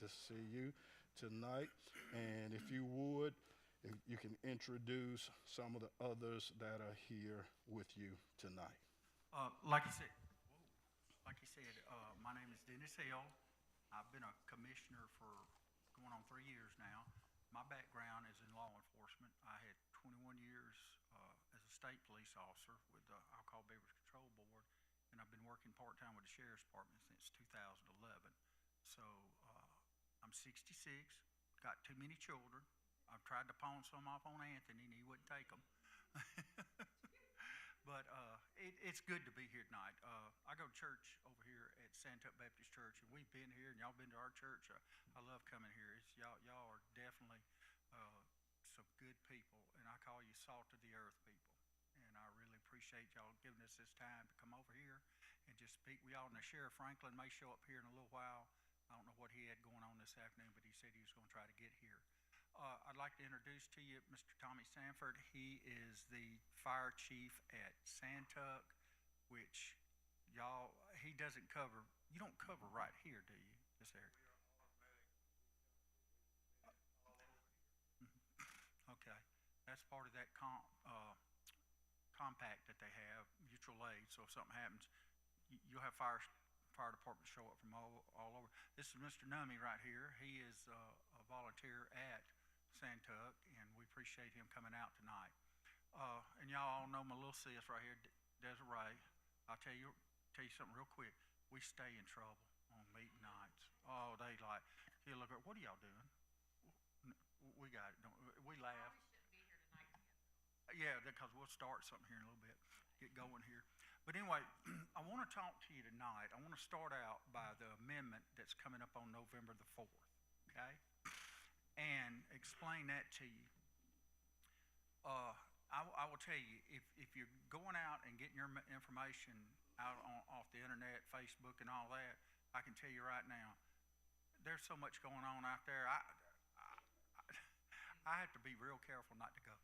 to see you tonight. And if you would, if you can introduce some of the others that are here with you tonight. Like you said, my name is Dennis Hill. I've been a commissioner for going on 3 years now. My background is in law enforcement. I had 21 years as a state police officer with the Alcohol Beverage Control Board, and I've been working part-time with the Sheriff's Department since 2011. So I'm 66, got too many children. I've tried to pawn some off on Anthony, and he wouldn't take them. But it's good to be here tonight. I go to church over here at Santuck Baptist Church, and we've been here, and y'all been to our church. I love coming here. Y'all are definitely some good people, and I call you salt of the earth people. And I really appreciate y'all giving us this time to come over here and just speak with y'all. Now, Sheriff Franklin may show up here in a little while. I don't know what he had going on this afternoon, but he said he was going to try to get here. I'd like to introduce to you Mr. Tommy Sanford. He is the fire chief at Santuck, which y'all, he doesn't cover, you don't cover right here, do you, this area? Okay, that's part of that compact that they have, mutual aid, so if something happens, you'll have fire department show up from all over. This is Mr. Nummy right here. He is a volunteer at Santuck, and we appreciate him coming out tonight. And y'all all know my little sis right here, Desiree. I'll tell you something real quick. We stay in trouble on meeting nights. Oh, they like, he'll look at, what are y'all doing? We got it. We laugh. Shouldn't be here tonight yet. Yeah, because we'll start something here in a little bit, get going here. But anyway, I want to talk to you tonight. I want to start out by the amendment that's coming up on November the 4th, okay? And explain that to you. I will tell you, if you're going out and getting your information out off the internet, Facebook, and all that, I can tell you right now, there's so much going on out there. I have to be real careful not to go,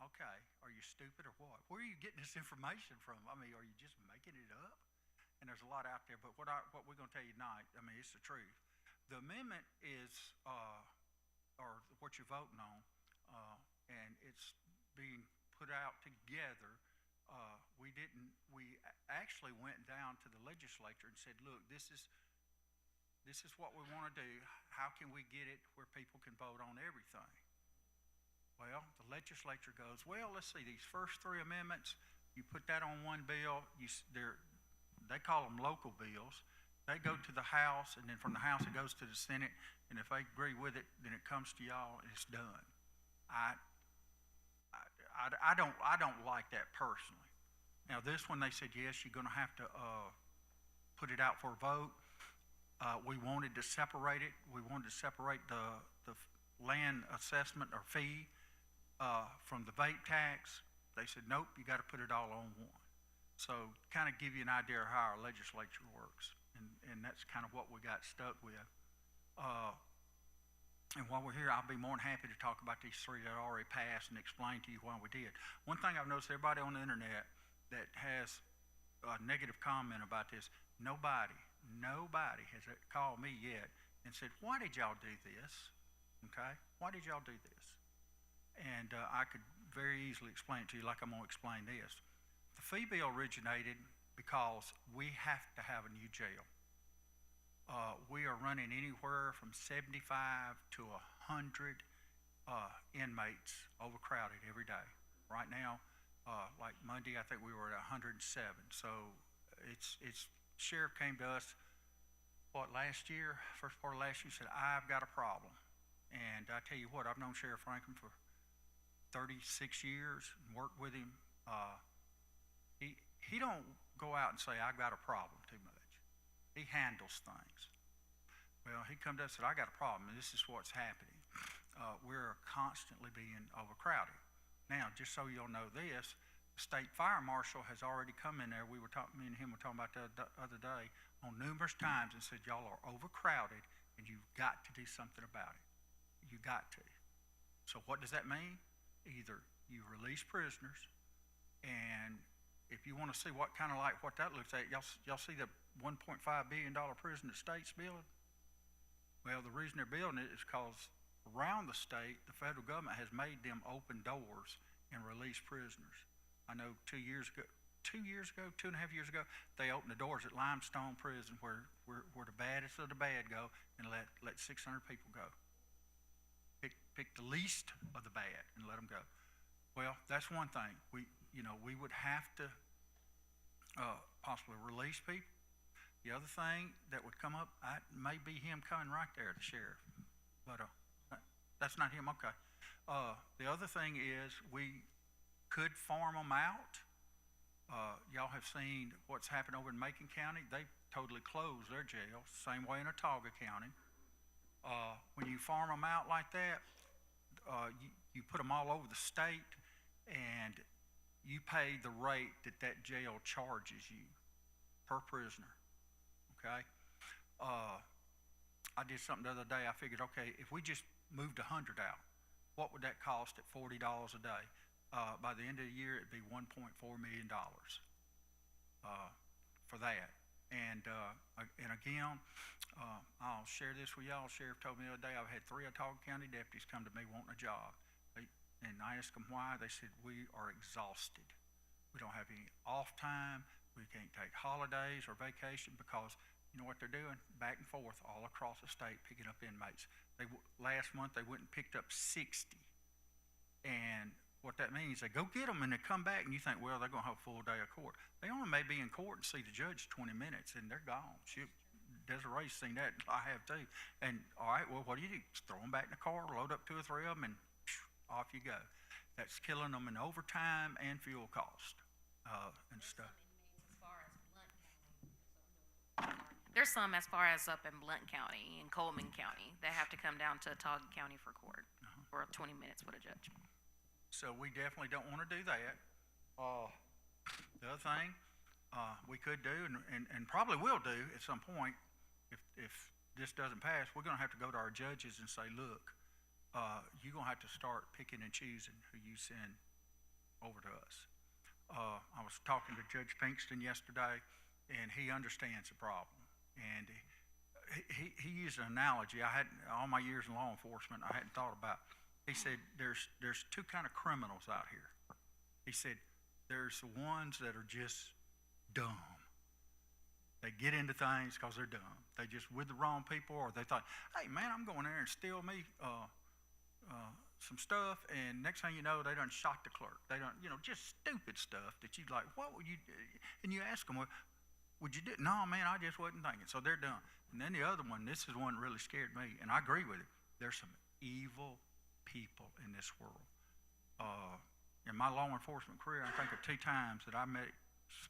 okay, are you stupid or what? Where are you getting this information from? I mean, are you just making it up? And there's a lot out there, but what we're going to tell you tonight, I mean, it's the truth. The amendment is, or what you're voting on, and it's being put out together. We actually went down to the legislature and said, look, this is what we want to do. How can we get it where people can vote on everything? Well, the legislature goes, well, let's see, these first three amendments, you put that on one bill, they call them local bills. They go to the House, and then from the House it goes to the Senate, and if they agree with it, then it comes to y'all, and it's done. I don't like that personally. Now, this one, they said, yes, you're going to have to put it out for a vote. We wanted to separate it. We wanted to separate the land assessment or fee from the vape tax. They said, nope, you got to put it all on one. So kind of give you an idea of how our legislature works. And that's kind of what we got stuck with. And while we're here, I'll be more than happy to talk about these three that already passed and explain to you why we did. One thing I've noticed, everybody on the internet that has a negative comment about this, nobody has called me yet and said, why did y'all do this? Okay? Why did y'all do this? And I could very easily explain it to you like I'm going to explain this. The fee bill originated because we have to have a new jail. We are running anywhere from 75 to 100 inmates overcrowded every day. Right now, like Monday, I think we were at 107. So it's sheriff came to us, last year, first part of last year, said, I've got a problem. And I tell you what, I've known Sheriff Franklin for 36 years and worked with him. He don't go out and say, I've got a problem too much. He handles things. Well, he come to us and said, I got a problem, and this is what's happening. We're constantly being overcrowded. Now, just so you'll know this, the state fire marshal has already come in there. Me and him were talking about that the other day on numerous times and said, y'all are overcrowded and you've got to do something about it. You got to. So what does that mean? Either you release prisoners, and if you want to see what that looks like, y'all see the $1.5 billion prison that state's building? Well, the reason they're building it is because around the state, the federal government has made them open doors and release prisoners. I know 2 years ago, 2.5 years ago, they opened the doors at Limestone Prison where the baddest of the bad go and let 600 people go. Pick the least of the bad and let them go. Well, that's one thing. We would have to possibly release people. The other thing that would come up may be him coming right there, the sheriff, but that's not him. Okay. The other thing is we could farm them out. Y'all have seen what's happened over in Macon County. They totally closed their jail. Same way in Autauga County. When you farm them out like that, you put them all over the state, and you pay the rate that jail charges you per prisoner. Okay? I did something the other day. I figured, okay, if we just moved 100 out, what would that cost at $40 a day? By the end of the year, it'd be $1.4 million for that. And again, I'll share this with y'all. Sheriff told me the other day I've had 3 Autauga County deputies come to me wanting a job. And I asked them why. They said, we are exhausted. We don't have any off time. We can't take holidays or vacation because you know what they're doing? Back and forth all across the state picking up inmates. Last month they went and picked up 60. And what that means, they go get them and they come back and you think, well, they're going to have a full day of court. They only may be in court and see the judge 20 minutes and they're gone. Desiree's seen that. I have too. And all right, well, what do? Just throw them back in the car, load up 2 or 3 of them, and off you go. That's killing them in overtime and fuel cost and stuff. There's some as far as up in Blount County and Coleman County that have to come down to Autauga County for court for 20 minutes with a judge. So we definitely don't want to do that. The other thing we could do and probably will do at some point, if this doesn't pass, we're going to have to go to our judges and say, look, you're going to have to start picking and choosing who you send over to us. I was talking to Judge Pinkston yesterday, and he understands the problem. And he used an analogy I hadn't, all my years in law enforcement, I hadn't thought about. He said, there's 2 kind of criminals out here. He said, there's the ones that are just dumb. They get into things because they're dumb. They just with the wrong people, or they thought, hey, man, I'm going there and steal me some stuff, and next thing you know, they done shot the clerk. They done, just stupid stuff that you'd like, what would you do? And you ask them, well, would you do it? No, man, I just wasn't thinking. So they're done. And then the other one, this is one that really scared me, and I agree with it. There's some evil people in this world. In my law enforcement career, I think of 2 times that I met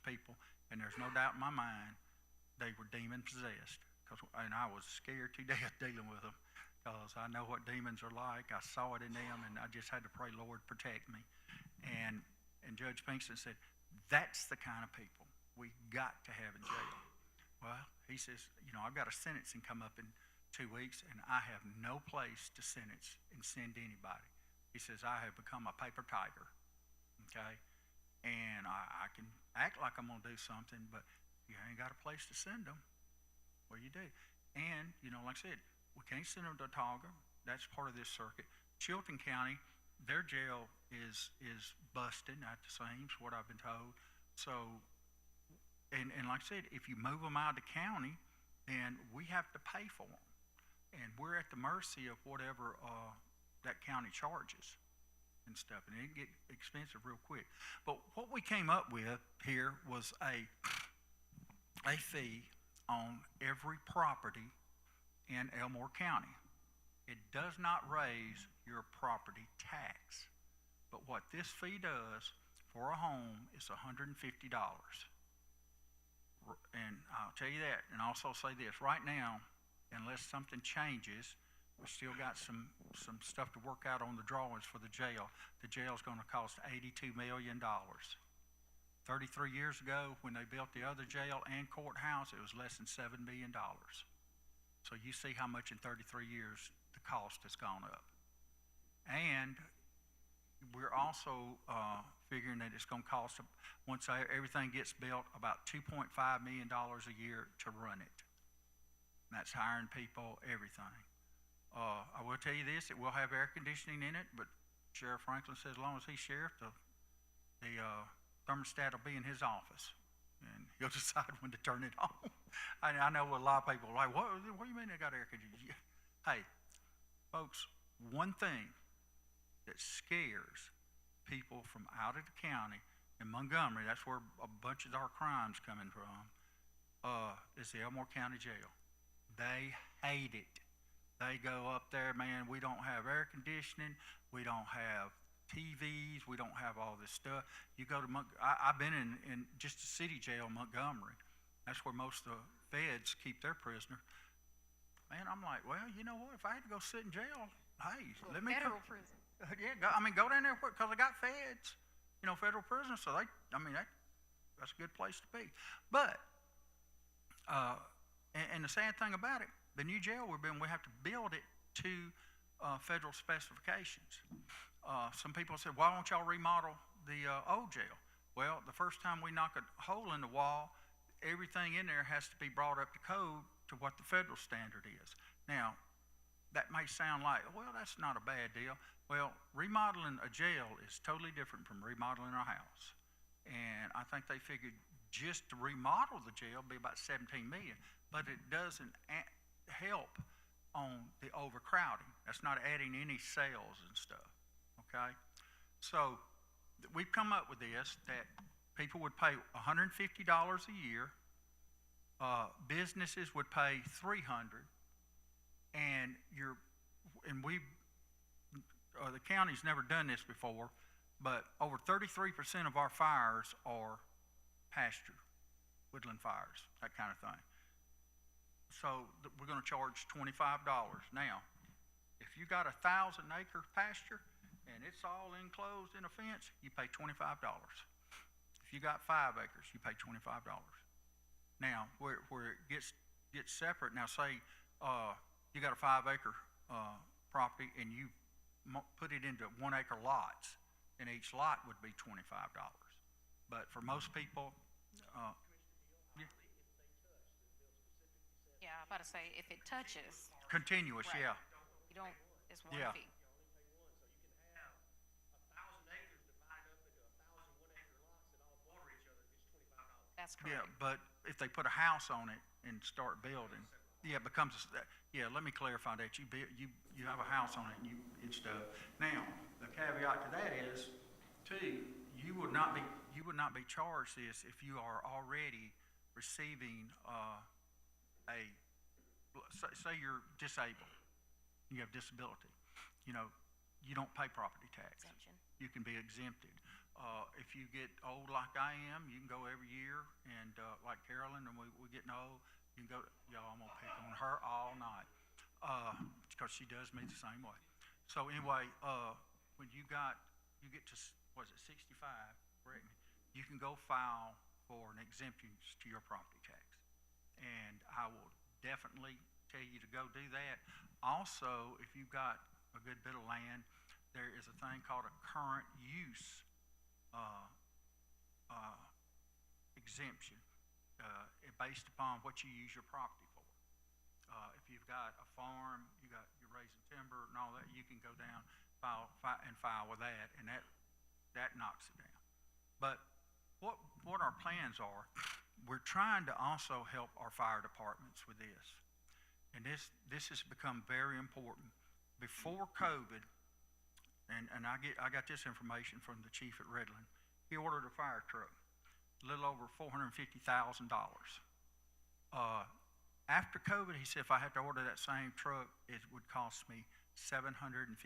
people, and there's no doubt in my mind they were demon possessed. And I was scared to death dealing with them because I know what demons are like. I saw it in them, and I just had to pray, Lord, protect me. And Judge Pinkston said, that's the kind of people we got to have in jail. Well, he says, I've got a sentencing come up in 2 weeks, and I have no place to sentence and send anybody. He says, I have become a paper tiger, okay? And I can act like I'm going to do something, but you ain't got a place to send them. What do you do? And, like I said, we can't send them to Autauga. That's part of this circuit. Chilton County, their jail is busted at the seams, what I've been told. So, and like I said, if you move them out of the county, then we have to pay for them. And we're at the mercy of whatever that county charges and stuff. And it can get expensive real quick. But what we came up with here was a fee on every property in Elmore County. It does not raise your property tax. But what this fee does for a home is $150. And I'll tell you that, and also say this, right now, unless something changes, we still got some stuff to work out on the drawings for the jail. The jail's going to cost $82 million. 33 years ago, when they built the other jail and courthouse, it was less than $7 million. So you see how much in 33 years the cost has gone up. And we're also figuring that it's going to cost, once everything gets built, about $2.5 million a year to run it. that's hiring people, everything. I will tell you this, it will have air conditioning in it, but Sheriff Franklin says as long as he's sheriff, the thermostat will be in his office, and he'll decide when to turn it on. I know a lot of people are like, what do you mean they got air conditioning? Hey, folks, one thing that scares people from out of the county, in Montgomery, that's where a bunch of our crimes coming from, is the Elmore County Jail. They hate it. They go up there, man, we don't have air conditioning, we don't have TVs, we don't have all this stuff. You go to I've been in just a city jail in Montgomery. That's where most of the feds keep their prisoner. Man, I'm like, well, you know what? If I had to go sit in jail, hey, let me Federal prison. Yeah, go down there because I got feds, federal prisoners. So that's a good place to be. But and the sad thing about it, the new jail we have to build it to federal specifications. Some people said, why don't y'all remodel the old jail? Well, the first time we knock a hole in the wall, everything in there has to be brought up to code to what the federal standard is. Now, that may sound like, well, that's not a bad deal. Well, remodeling a jail is totally different from remodeling a house. And I think they figured just to remodel the jail would be about $17 million, but it doesn't help on the overcrowding. That's not adding any cells and stuff, okay? So we've come up with this, that people would pay $150 a year, businesses would pay $300, and the county's never done this before, but over 33% of our fires are pasture, woodland fires, that kind of thing. So we're going to charge $25. Now, if you got 1,000-acre pasture and it's all enclosed in a fence, you pay $25. If you got 5 acres, you pay $25. Now, where it gets separate, now say you got a 5-acre property and you put it into 1-acre lots, and each lot would be $25. But for most people, Yeah, I'm about to say, if it touches, continuous, right. yeah. You don't, it's 1 Yeah. fee. That's Yeah, correct. but if they put a house on it and start building, yeah, it becomes let me clarify that. You have a house on it and stuff. Now, the caveat to that is, too, you would not be charged this if you are already receiving say you're disabled, you have disability, you don't pay property tax. Exemption. You can be exempted. If you get old like I am, you can go every year, and like Carolyn, and we're getting old, you can go, y'all, I'm gonna pick on her all night, because she does me the same way. So anyway, when you get to, was it 65, correct me, you can go file for an exemption to your property tax. And I will definitely tell you to go do that. Also, if you've got a good bit of land, there is a thing called a current use exemption, based upon what you use your property for. If you've got a farm, you're raising timber and all that, you can go down file with that, and that knocks it down. But what our plans are, we're trying to also help our fire departments with this. And this has become very important. Before COVID, and I got this information from the chief at Redland, he ordered a fire truck, a little over $450,000. After COVID, he said if I had to order that same truck, it would cost me $750,000.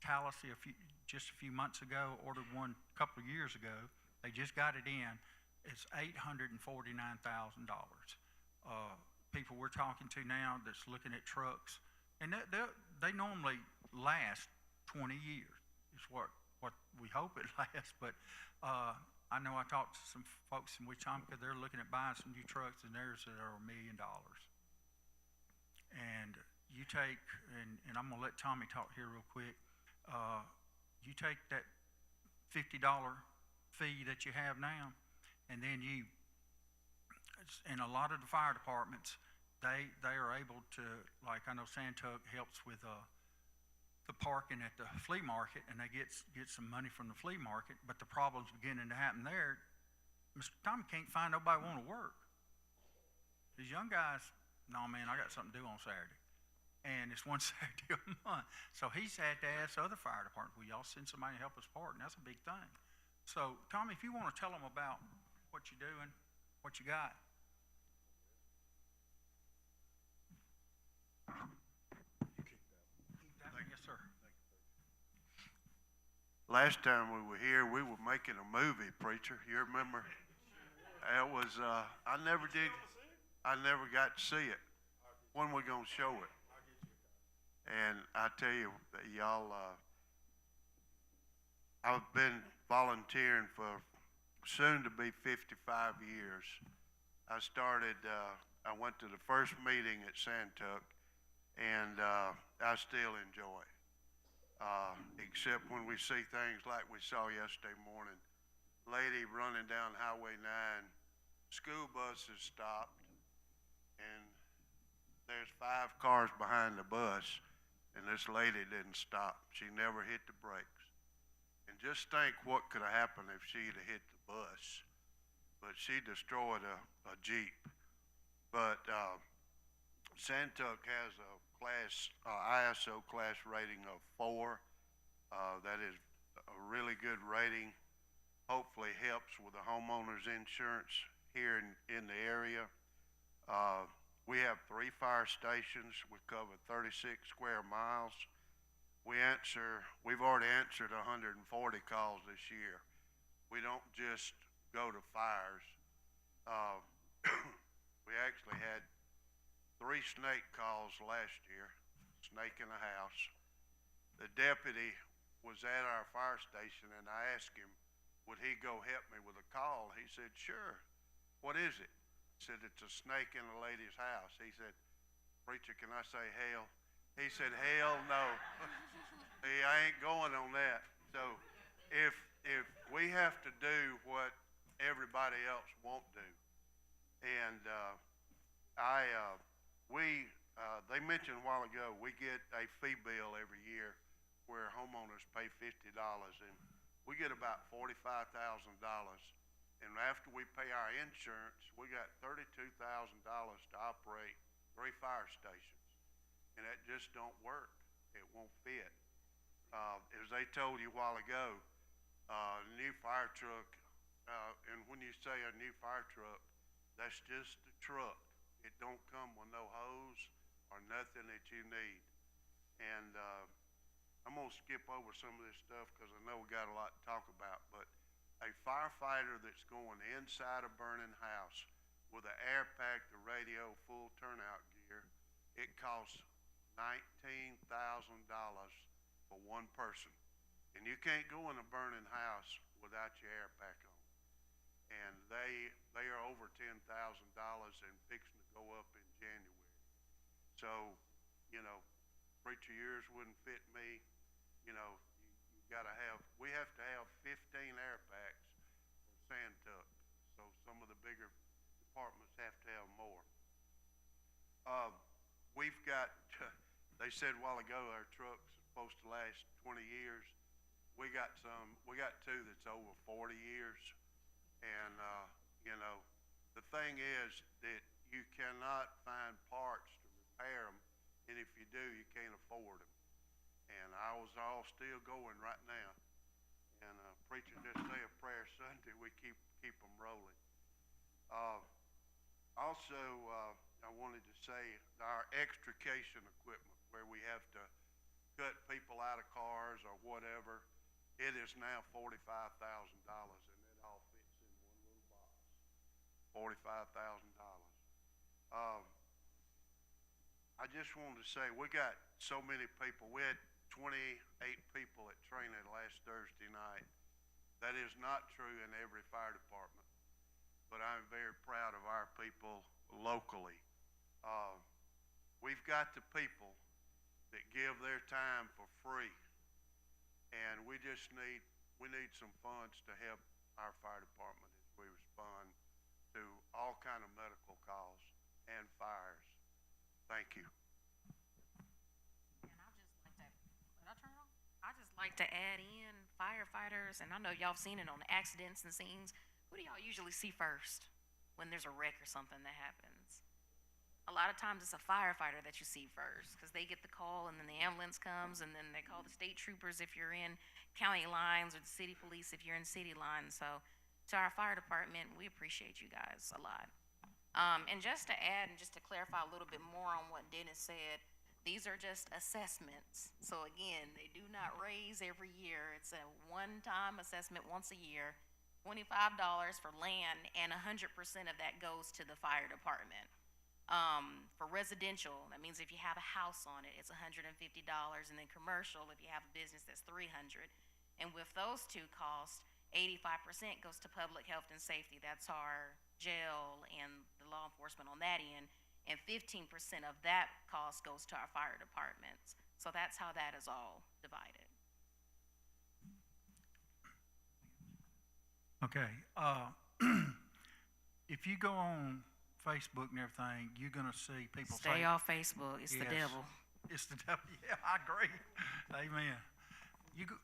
Tallahassee, just a few months ago, ordered one a couple of years ago. They just got it in. It's $849,000. People we're talking to now that's looking at trucks, and they normally last 20 years. Is what we hope it lasts. But I know I talked to some folks in Wetumpka. They're looking at buying some new trucks, and theirs are $1 million. And you take, and I'm gonna let Tommy talk here real quick. You take that $50 fee that you have now, and then in a lot of the fire departments, they are able to, like I know Santuck helps with the parking at the flea market, and they get some money from the flea market. But the problem's beginning to happen there. Mr. Tommy can't find nobody want to work. These young guys, no man, I got something to do on Saturday, and it's one Saturday a month. So he's had to ask other fire departments, "Will y'all send somebody to help us park?" And that's a big thing. So Tommy, if you want to tell them about what you're doing, what you got. Yes, sir. Last time we were here, we were making a movie, preacher. You remember? It was, I never got to see it. When we gonna show it? And I tell you, y'all, I've been volunteering for soon to be 55 years. I went to the first meeting at Santuck, and I still enjoy it. Except when we see things like we saw yesterday morning. Lady running down Highway 9, school bus is stopped, and there's 5 cars behind the bus, and this lady didn't stop. She never hit the brakes. And just think what could have happened if she'd have hit the bus. But she destroyed a Jeep. But Santuck has a ISO class rating of 4. That is a really good rating. Hopefully helps with the homeowner's insurance here in the area. We have 3 fire stations. We cover 36 square miles. We've already answered 140 calls this year. We don't just go to fires. We actually had 3 snake calls last year, snake in the house. The deputy was at our fire station, and I asked him, would he go help me with a call? He said, sure. What is it? I said, it's a snake in a lady's house. He said, preacher, can I say hell? He said, hell no. I ain't going on that. So if we have to do what everybody else won't do, and they mentioned a while ago, we get a fee bill every year where homeowners pay $50, and we get about $45,000. And after we pay our insurance, we got $32,000 to operate 3 fire stations, and that just don't work. It won't fit. As they told you a while ago, new fire truck, and when you say a new fire truck, that's just the truck. It don't come with no hose or nothing that you need. And I'm gonna skip over some of this stuff because I know we got a lot to talk about, but a firefighter that's going inside a burning house with an air pack, the radio, full turnout gear, it costs $19,000 for one person. And you can't go in a burning house without your air pack on. And they are over $10,000 and fixing to go up in January. So, you know, preacher, yours wouldn't fit me. You know, you gotta have, we have to have 15 air packs for Santuck. So some of the bigger departments have to have more. We've got, they said a while ago our trucks are supposed to last 20 years. We got 2 that's over 40 years. And, you know, the thing is that you cannot find parts to repair them, and if you do, you can't afford them. And ours all still going right now. And preacher, just say a prayer Sunday, we keep them rolling. Also, I wanted to say our extrication equipment, where we have to cut people out of cars or whatever, it is now $45,000, and it all fits in one little box. $45,000. I just wanted to say, we got so many people. We had 28 people at training last Thursday night. That is not true in every fire department, but I'm very proud of our people locally. We've got the people that give their time for free, and we need some funds to help our fire department as we respond to all kind of medical calls and fires. Thank you. And I just like to, did I turn it on? I just like to add in firefighters, and I know y'all have seen it on the accidents and scenes. Who do y'all usually see first when there's a wreck or something that happens? A lot of times it's a firefighter that you see first, because they get the call and then the ambulance comes and then they call the state troopers if you're in county lines, or the city police if you're in city lines. So to our fire department, we appreciate you guys a lot. And just to add and just to clarify a little bit more on what Dennis said, these are just assessments. So again, they do not raise every year. It's a one-time assessment once a year, $25 for land, and 100% of that goes to the fire department. For residential, that means if you have a house on it, it's $150, and then commercial, if you have a business, that's $300. And with those two costs, 85% goes to public health and safety. That's our jail and the law enforcement on that end, and 15% of that cost goes to our fire departments. So that's how that is all divided. Okay, if you go on Facebook and everything, you're gonna see people Stay off Facebook. It's the Yes. devil. It's the devil. Yeah, I agree. Amen. You go,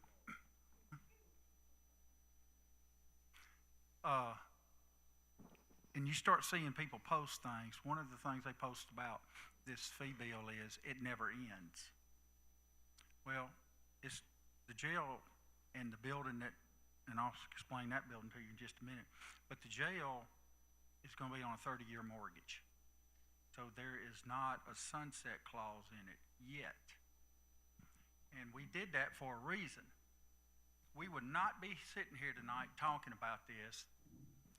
and you start seeing people post things. One of the things they post about this fee bill is it never ends. Well, it's the jail and the building that, and I'll explain that building to you in just a minute, but the jail is going to be on a 30-year mortgage. So there is not a sunset clause in it yet. And we did that for a reason. We would not be sitting here tonight talking about this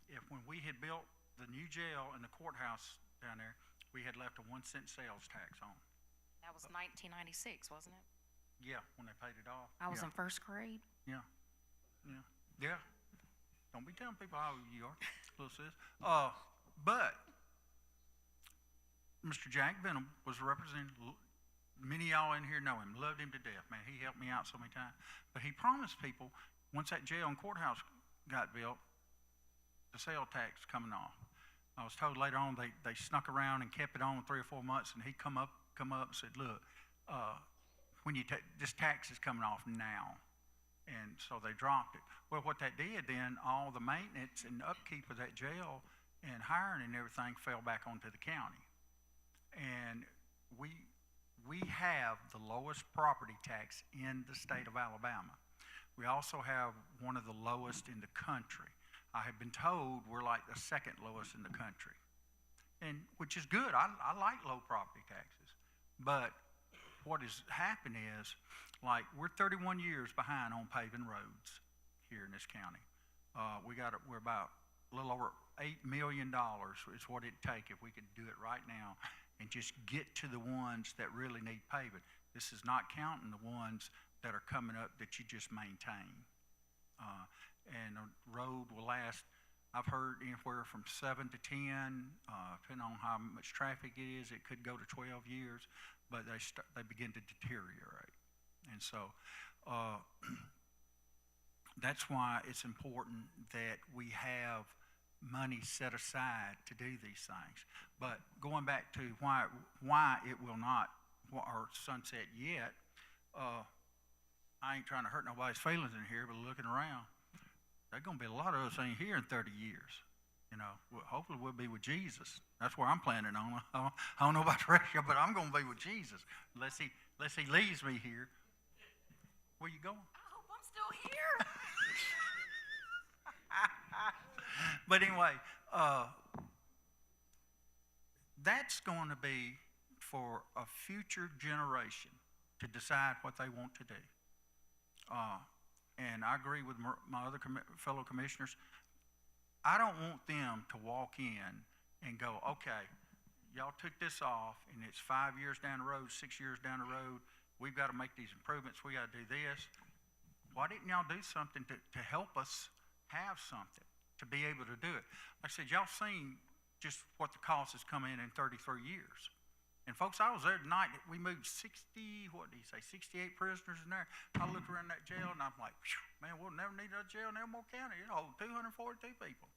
if when we had built the new jail and the courthouse down there, we had left a 1-cent sales tax on. That was 1996, wasn't it? Yeah, when they paid it off. I was Yeah. in first grade. Yeah. Don't be telling people how old you are, little sis. But Mr. Jack Benham was representing. Many of y'all in here know him. Loved him to death, man. He helped me out so many times. But he promised people once that jail and courthouse got built, the sale tax coming off. I was told later on they snuck around and kept it on 3 or 4 months, and he come up and said, "Look, when you this tax is coming off now." And so they dropped it. Well, what that did then, all the maintenance and upkeep of that jail and hiring and everything fell back onto the county. And we have the lowest property tax in the state of Alabama. We also have one of the lowest in the country. I have been told we're like the second lowest in the country, and which is good. I like low property taxes. But what has happened is, like, we're 31 years behind on paving roads here in this county. We're about a little over $8 million is what it'd take if we could do it right now and just get to the ones that really need paving. This is not counting the ones that are coming up that you just maintain. And a road will last, I've heard, anywhere from 7 to 10, depending on how much traffic it is. It could go to 12 years, but they begin to deteriorate. And so that's why it's important that we have money set aside to do these things. But going back to why it will not or sunset yet, I ain't trying to hurt nobody's feelings in here, but looking around, there's going to be a lot of us ain't here in 30 years. You know, hopefully we'll be with Jesus. That's where I'm planning on. I don't know about the rest of you, but I'm going to be with Jesus unless he leaves me here. Where you going? I hope I'm still here. But anyway, that's going to be for a future generation to decide what they want to do. And I agree with my other fellow commissioners. I don't want them to walk in and go, okay, y'all took this off, and it's 5 years down the road, 6 years down the road. We've got to make these improvements. We got to do this. Why didn't y'all do something to help us have something, to be able to do it? Like I said, y'all seen just what the cost has come in 33 years. And folks, I was there tonight. We moved 68 prisoners in there. I looked around that jail, and I'm like, man, we'll never need a jail in Elmore County. It'll hold 242 people.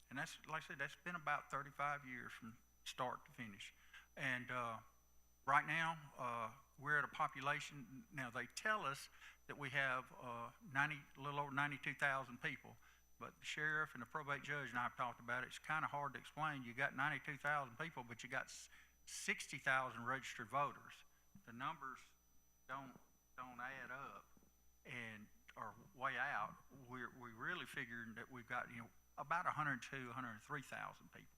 And that's, like I said, that's been about 35 years from start to finish. And right now, we're at a population, now they tell us that we have a little over 92,000 people, but the sheriff and the probate judge and I have talked about it. It's kind of hard to explain. You got 92,000 people, but you got 60,000 registered voters. The numbers don't add up and are way out. We really figured that we've got about 102,000, 103,000 people,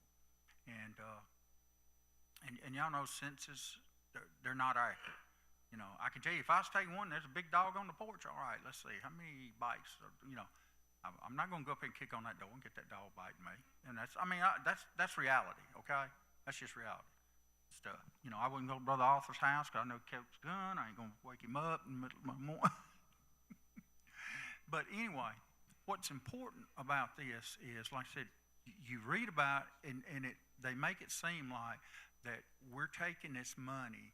and y'all know census, they're not accurate. I can tell you if I was taking one, there's a big dog on the porch. All right, let's see how many bites. I'm not going to go up and kick on that door and get that dog biting me. And that's reality. Okay, that's just reality stuff. I wouldn't go to Brother Arthur's house because I know he kept his gun. I ain't going to wake him up in the middle of the morning. But anyway, what's important about this is, like I said, you read about and they make it seem like that we're taking this money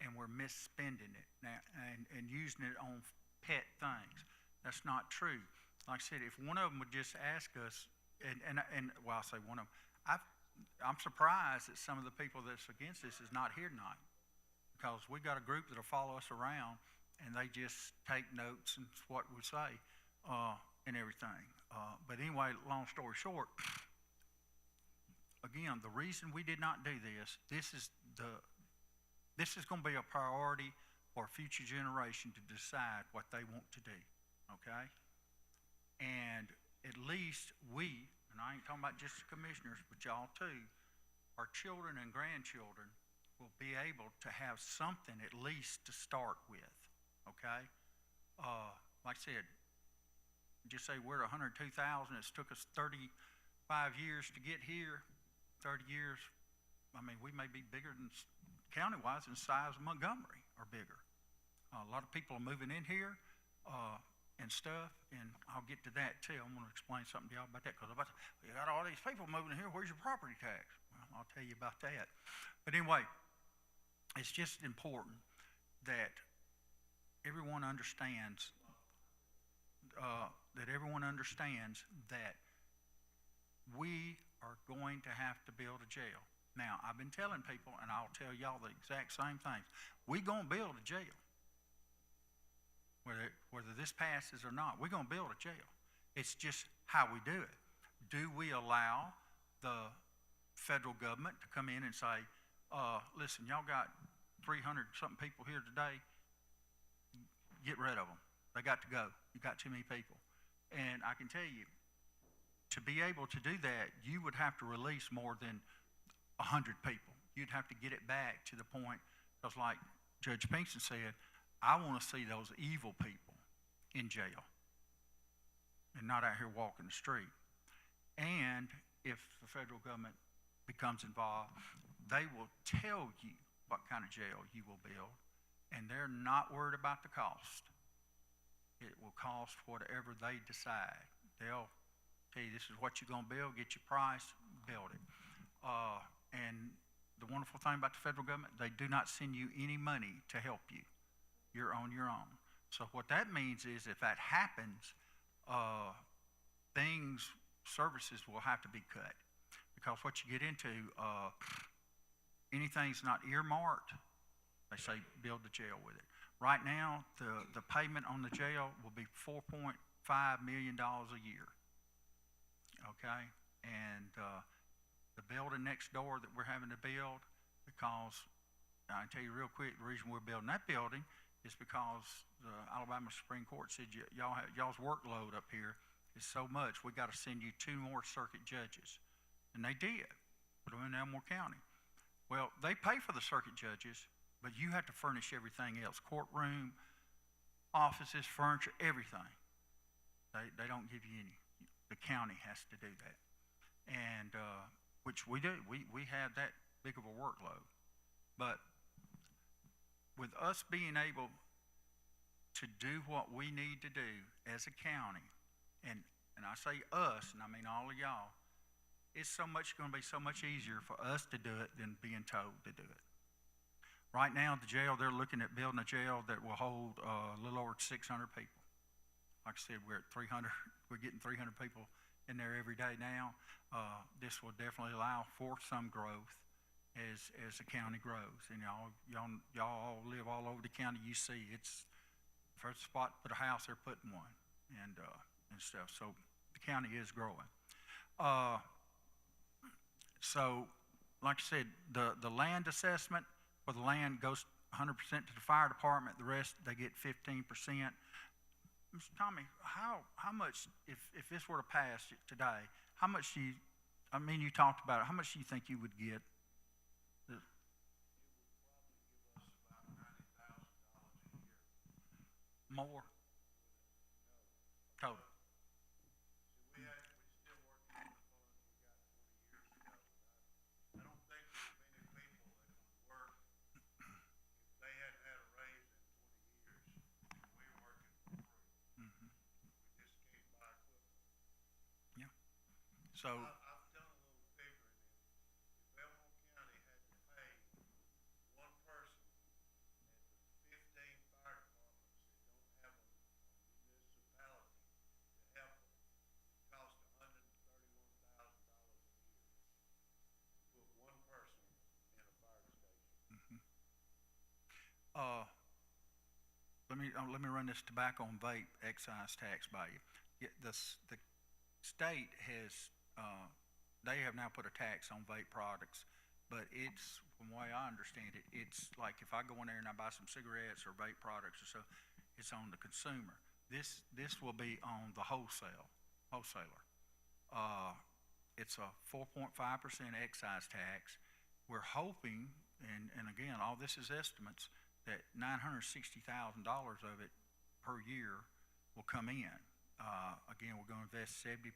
and we're misspending it now and using it on pet things. That's not true. Like I said, if one of them would just ask us, and well, I say one of them, I'm surprised that some of the people that's against this is not here tonight, because we got a group that'll follow us around and they just take notes and what we say and everything. But anyway, long story short, again, the reason we did not do this is going to be a priority for a future generation to decide what they want to do, okay? And at least we, and I ain't talking about just the commissioners, but y'all too, our children and grandchildren will be able to have something at least to start with, okay? Like I said, just say we're 102,000. It's took us 35 years to get here. 30 years. I mean, we may be bigger than county-wise in size of Montgomery or bigger. A lot of people are moving in here and stuff, and I'll get to that too. I'm going to explain something to y'all about that, because you got all these people moving in here. Where's your property tax? Well, I'll tell you about that. But anyway, it's just important that everyone understands that we are going to have to build a jail. Now, I've been telling people, and I'll tell y'all the exact same things. We're going to build a jail. Whether this passes or not, we're going to build a jail. It's just how we do it. Do we allow the federal government to come in and say, listen, y'all got 300-something people here today, get rid of them. They got to go. You got too many people. And I can tell you, to be able to do that, you would have to release more than 100 people. You'd have to get it back to the point, because like Judge Pinkston said, I want to see those evil people in jail and not out here walking the street. And if the federal government becomes involved, they will tell you what kind of jail you will build, and they're not worried about the cost. It will cost whatever they decide. They'll tell you, this is what you're going to build, get your price, build it. And the wonderful thing about the federal government, they do not send you any money to help you. You're on your own. So what that means is, if that happens, services will have to be cut. Because what you get into, anything's not earmarked, they say build the jail with it. Right now, the payment on the jail will be $4.5 million a year. Okay? And the building next door that we're having to build, because I can tell you real quick, the reason we're building that building is because the Alabama Supreme Court said y'all's workload up here is so much, we got to send you 2 more circuit judges. And they did, put them in Elmore County. Well, they pay for the circuit judges, but you have to furnish everything else, courtroom, offices, furniture, everything. They don't give you any. The county has to do that. And which we do. We have that big of a workload. But with us being able to do what we need to do as a county, and I say us, and I mean all of y'all, it's going to be so much easier for us to do it than being told to do it. Right now, the jail, they're looking at building a jail that will hold a little over 600 people. Like I said, we're at 300. We're getting 300 people in there every day now. This will definitely allow for some growth. as the county grows. And y'all all live all over the county. You see, it's first spot to put a house, they're putting one, and stuff. So the county is growing. So, like I said, the land assessment for the land goes 100% to the fire department. The rest they get 15%. Mr. Tommy, how much if this were to pass today? How much do you? I mean, you talked about it. How much do you think you would get? More total. We still working on the funds we got 20 years ago. I don't think there's many people that would work if they hadn't had a raise in 20 years. We're working for free. Mm-hmm. We just can't buy equipment. Yeah. So. I've done a little figuring. If Elmore County had to pay one person at the 15 fire departments that don't have a municipality to help them, it costs $131,000 a year to put one person in a fire station. Let me run this tobacco and vape excise tax by you. The state has they have now put a tax on vape products, but it's, from the way I understand it, it's like if I go in there and I buy some cigarettes or vape products or so, it's on the consumer. This will be on the wholesaler. It's a 4.5% excise tax. We're hoping, and again, all this is estimates, that $960,000 of it per year will come in. Again, we're going to invest 70%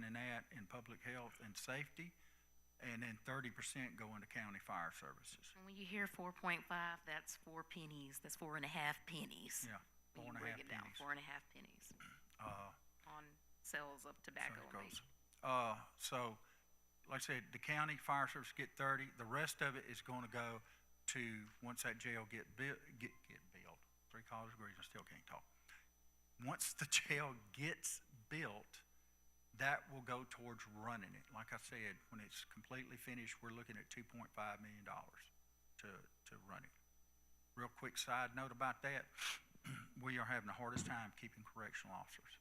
in that in public health and safety, and then 30% go into county fire services. And when you hear 4.5, that's 4 pennies. That's 4.5 pennies. Yeah, When you 4.5 break it down, pennies. 4.5 pennies on sales of tobacco and vape. So, like I said, the county fire service get 30. The rest of it is going to go to, once that jail get built. 3 college degrees, I still can't talk. Once the jail gets built, that will go towards running it. Like I said, when it's completely finished, we're looking at $2.5 million to run it. Real quick side note about that, we are having the hardest time keeping correctional officers.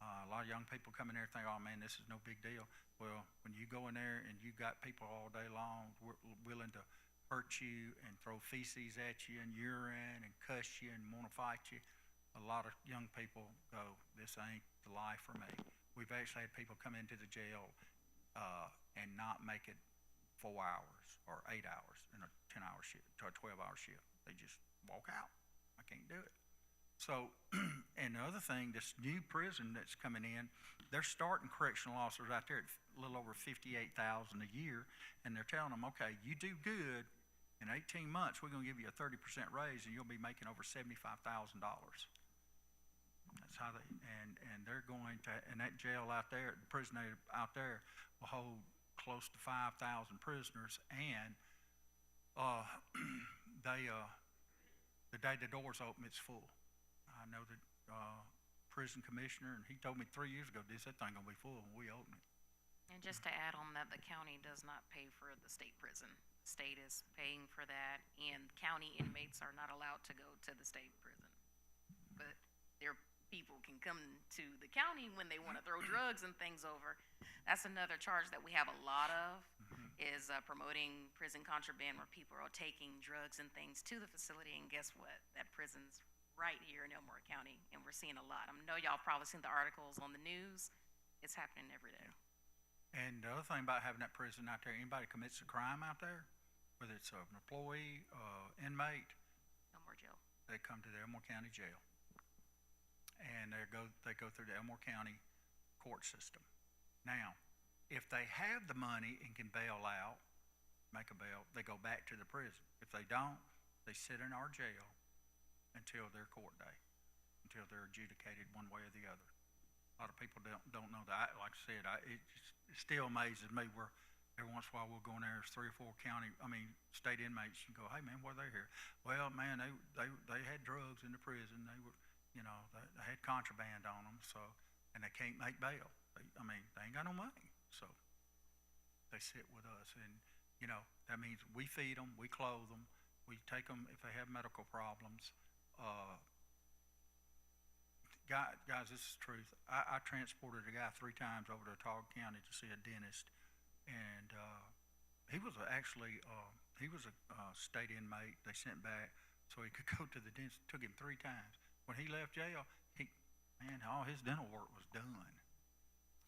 A lot of young people come in there and think, oh man, this is no big deal. Well, when you go in there and you got people all day long willing to hurt you and throw feces at you and urine and cuss you and want to fight you, a lot of young people go, this ain't the life for me. We've actually had people come into the jail and not make it 4 hours or 8 hours in a 10-hour shift to a 12-hour shift. They just walk out. I can't do it. So, and the other thing, this new prison that's coming in, they're starting correctional officers out there at a little over $58,000 a year, and they're telling them, okay, you do good, in 18 months we're going to give you a 30% raise, and you'll be making over $75,000. That's how they, and they're going to, and that jail out there, the prison out there will hold close to 5,000 prisoners, and the day the doors open, it's full. I know that prison commissioner, and he told me 3 years ago, that thing gonna be full when we open it. And just to add on that, the county does not pay for the state prison. The state is paying for that, and county inmates are not allowed to go to the state prison. But their people can come to the county when they want to throw drugs and things over. That's another charge that we have a lot of, is promoting prison contraband, where people are taking drugs and things to the facility. And guess what? That prison's right here in Elmore County, and we're seeing a lot. I know y'all probably seen the articles on the news. It's happening every day. And the other thing about having that prison out there, anybody commits a crime out there, whether it's an employee, inmate, Elmore Jail. they come to the Elmore County Jail, and they go through the Elmore County court system. Now, if they have the money and can bail out, make a bail, they go back to the prison. If they don't, they sit in our jail until their court day, until they're adjudicated one way or the other. A lot of people don't know that. Like I said, it still amazes me where every once in a while we'll go in there, there's 3 or 4 state inmates, you go, hey man, why are they here? Well, man, they had drugs in the prison. They were, they had contraband on them, so, and they can't make bail. They ain't got no money, so they sit with us. And, That means we feed them, we clothe them, we take them if they have medical problems. Guys, this is the truth. I transported a guy 3 times over to Ottawa County to see a dentist, and he was he was a state inmate. They sent back so he could go to the dentist. It took him 3 times. When he left jail, all his dental work was done.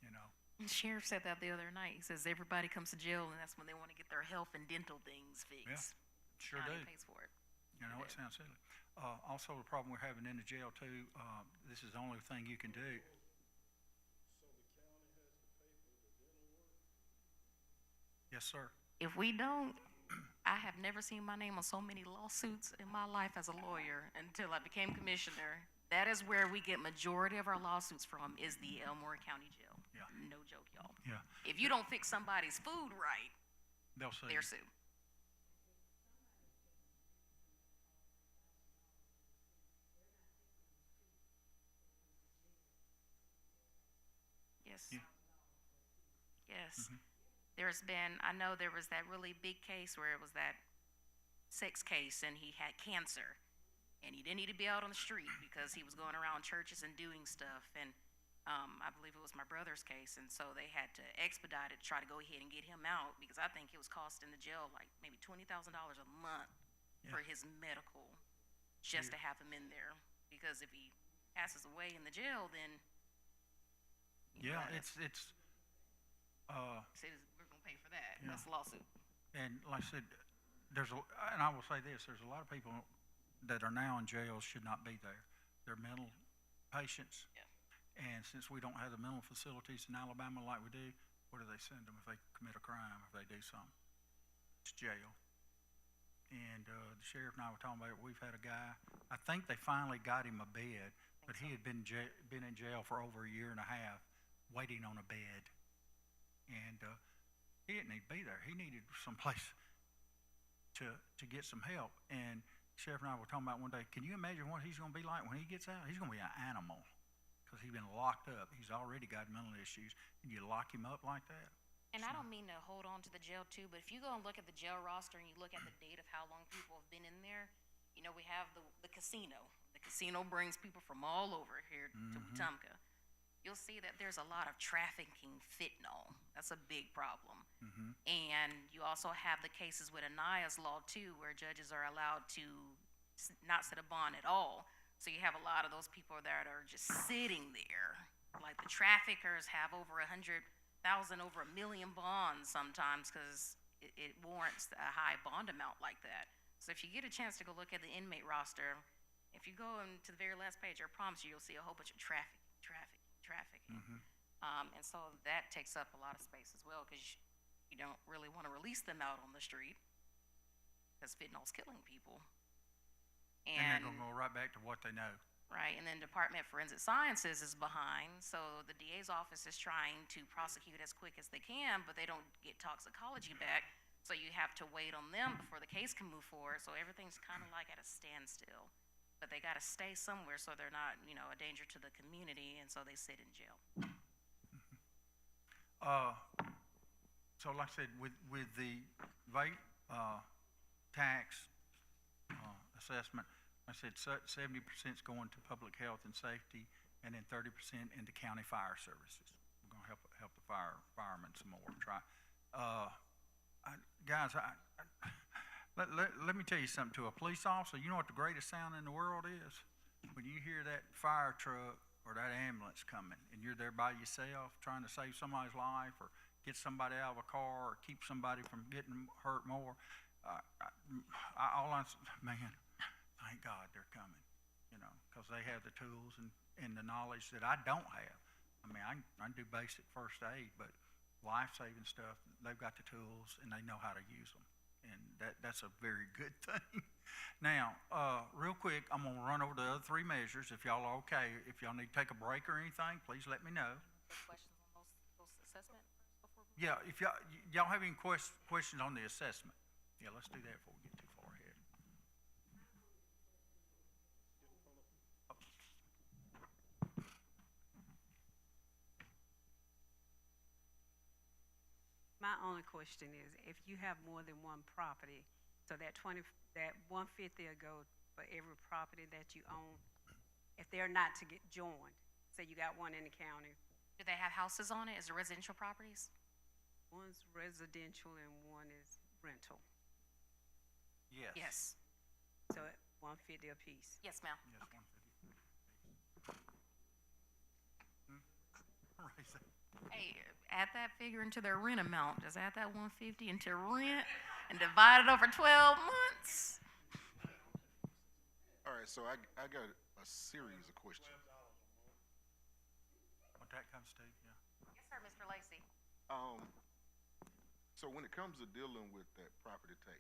You know. The sheriff said that the other night. He says everybody comes to jail, and that's when they want to get their health and dental things fixed. Yeah, sure County do. pays for it. You know, it sounds silly. Also, the problem we're having in the jail too. This is the only thing you can do. Yes, sir. If we don't, I have never seen my name on so many lawsuits in my life as a lawyer until I became commissioner. That is where we get majority of our lawsuits from, is the Elmore County Jail. Yeah. No joke, y'all. Yeah. If you don't fix somebody's food right, They'll sue. they're sued. Yes. Yeah. Yes. I know there was that really big case where it was that sex case and he had cancer and he didn't need to be out on the street because he was going around churches and doing stuff. And I believe it was my brother's case. And so they had to expedite it to try to go ahead and get him out because I think it was costing the jail like maybe $20,000 a month for his medical just to have him in there. Because if he passes away in the jail, then we're gonna pay for that. Yeah. That's a lawsuit. And like I said, and I will say this: there's a lot of people that are now in jail should not be there. They're mental patients. Yeah. And since we don't have the mental facilities in Alabama like we do, where do they send them if they commit a crime, if they do something? It's jail. And the sheriff and I were talking about it. We've had a guy, I think they finally got him a bed, but he had been in jail for over a year and a half waiting on a bed. And he didn't need to be there. He needed some place to get some help. And sheriff and I were talking about one day, can you imagine what he's going to be like when he gets out? He's going to be an animal because he's been locked up. He's already got mental issues, and you lock him up like that. And I don't mean to hold on to the jail too, but if you go and look at the jail roster and you look at the date of how long people have been in there, you know, we have the casino. The casino brings people from all over here to Wetumpka. You'll see that there's a lot of trafficking fentanyl. That's a big problem. And you also have the cases with Anaya's law too, where judges are allowed to not set a bond at all. So you have a lot of those people that are just sitting there. Like the traffickers have over 100,000, over 1 million bonds sometimes because it warrants a high bond amount like that. So if you get a chance to go look at the inmate roster, if you go into the very last page, I promise you'll see a whole bunch of trafficking. And so that takes up a lot of space as well because you don't really want to release them out on the street because fentanyl's killing people. And they're going to go right back to what they know. Right, and then Department of Forensic Sciences is behind, so the DA's office is trying to prosecute as quick as they can, but they don't get toxicology back, so you have to wait on them before the case can move forward, so everything's kind of like at a standstill. But they got to stay somewhere so they're not, a danger to the community, and so they sit in jail. So like I said, with the vape tax assessment, like I said 70% is going to public health and safety, and then 30% into county fire services. We're going to help the firemen some more. Guys, let me tell you something. To a police officer, you know what the greatest sound in the world is? When you hear that fire truck or that ambulance coming, and you're there by yourself trying to save somebody's life or get somebody out of a car or keep somebody from getting hurt more. Man, thank God they're coming, because they have the tools and the knowledge that I don't have. I mean, I can do basic first aid, but life-saving stuff, they've got the tools and they know how to use them. And that's a very good thing. Now, real quick, I'm going to run over the other 3 measures. If y'all are okay, if y'all need to take a break or anything, please let me know. Questions on those assessments before we... Yeah, if y'all have any questions on the assessment, yeah, let's do that before we get too far ahead. My only question is, if you have more than one property, so that 150 will go for every property that you own, if they're not to get joined, say you got one in the county, Do they have houses on it? Is it residential properties? one's residential and one is rental, Yes. Yes. so at 150 apiece. Yes, ma'am. Yes, Okay. 150. Raise that. Hey, add that figure into their rent amount. Just add that 150 into rent and divide it over 12 months. All right, so I got a series of questions. What that comes to, yeah. Yes, sir, Mr. Lacy. So when it comes to dealing with that property tax,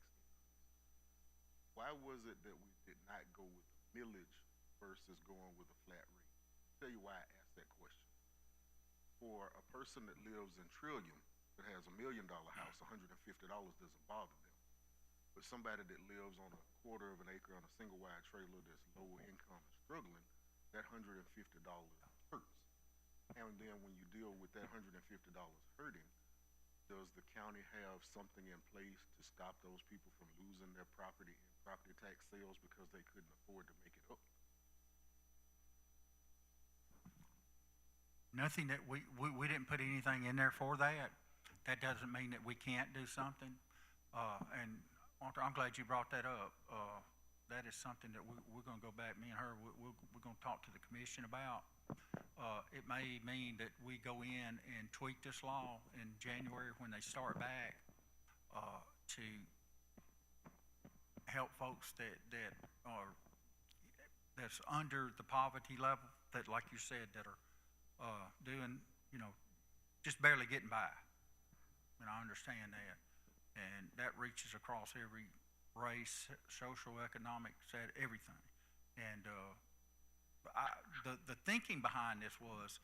why was it that we did not go with millage versus going with a flat rate? I'll tell you why I asked that question. For a person that lives in Trillium that has $1 million house, $150 doesn't bother them. But somebody that lives on a quarter of an acre on a single wide trailer that's lower income and struggling, that $150 hurts. And then when you deal with that $150 hurting, does the county have something in place to stop those people from losing their property in property tax sales because they couldn't afford to make it up? Nothing that we didn't put anything in there for that. That doesn't mean that we can't do something. And Walter, I'm glad you brought that up. That is something that we're going to go back, me and her, we're going to talk to the commission about. It may mean that we go in and tweak this law in January when they start back to help folks that's under the poverty level, that, like you said, that are doing, just barely getting by. And I understand that. And that reaches across every race, social, economic, everything. And the thinking behind this was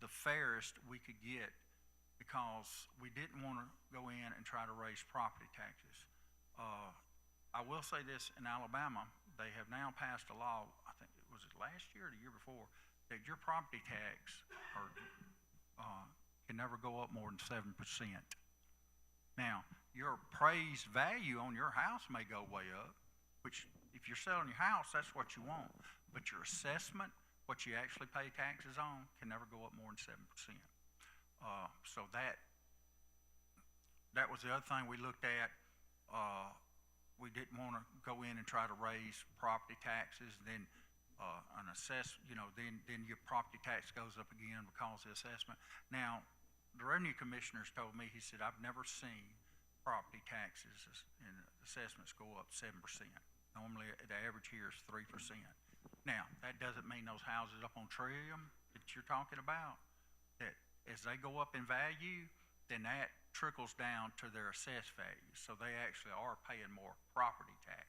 the fairest we could get, because we didn't want to go in and try to raise property taxes. I will say this, in Alabama, they have now passed a law, I think it was last year or the year before, that your property tax can never go up more than 7%. Now, your appraised value on your house may go way up, which if you're selling your house, that's what you want. But your assessment, what you actually pay taxes on, can never go up more than 7%. So that was the other thing we looked at. We didn't want to go in and try to raise property taxes, then then your property tax goes up again because of the assessment. Now, the revenue commissioners told me, he said, I've never seen property taxes and assessments go up 7%. Normally, the average here is 3%. Now, that doesn't mean those houses up on Trillium that you're talking about, that as they go up in value, then that trickles down to their assessed value. So they actually are paying more property tax.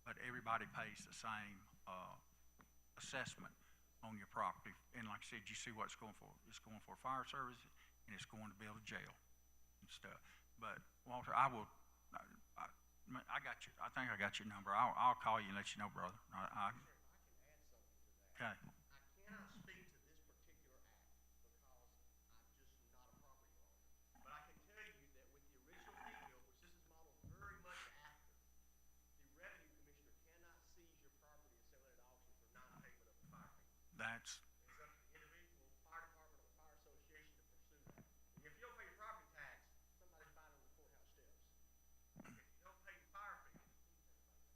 But everybody pays the same assessment on your property. And like I said, you see what it's going for. It's going for fire service, and it's going to build a jail and stuff. But Walter, I got you. I think I got your number. I'll call you and let you know, brother. Okay. I cannot speak to this particular act because I'm just not a property owner. But I can tell you that with the original fee bill, which this is modeled very much after, the revenue commissioner cannot seize your property and sell it at auction for non-payment of the fire fee. That's It's up to the individual fire department or the fire association to pursue that. And if you don't pay your property tax, somebody's buying on the courthouse steps.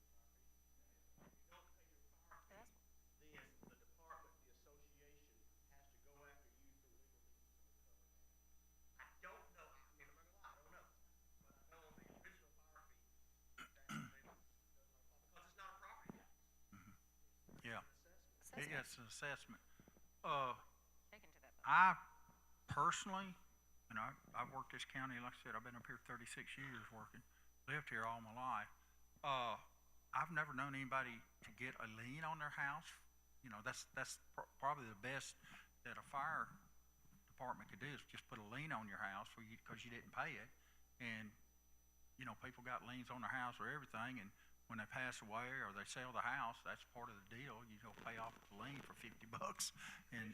If you don't pay your fire fee, if you don't pay your fire fee, then the department, the association, has to go after you through legal means to recover that. I don't know, I mean, I'm not gonna lie, I don't know. But I know the original fire fee, because it's not a property tax. yeah. It's an assessment. It's an assessment. Taken to that. I personally, and I've worked this county, like I said, I've been up here 36 years working, lived here all my life. I've never known anybody to get a lien on their house. That's probably the best that a fire department could do, is just put a lien on your house because you didn't pay it. And, people got liens on their house or everything, and when they pass away or they sell the house, that's part of the deal. You go pay off the lien for $50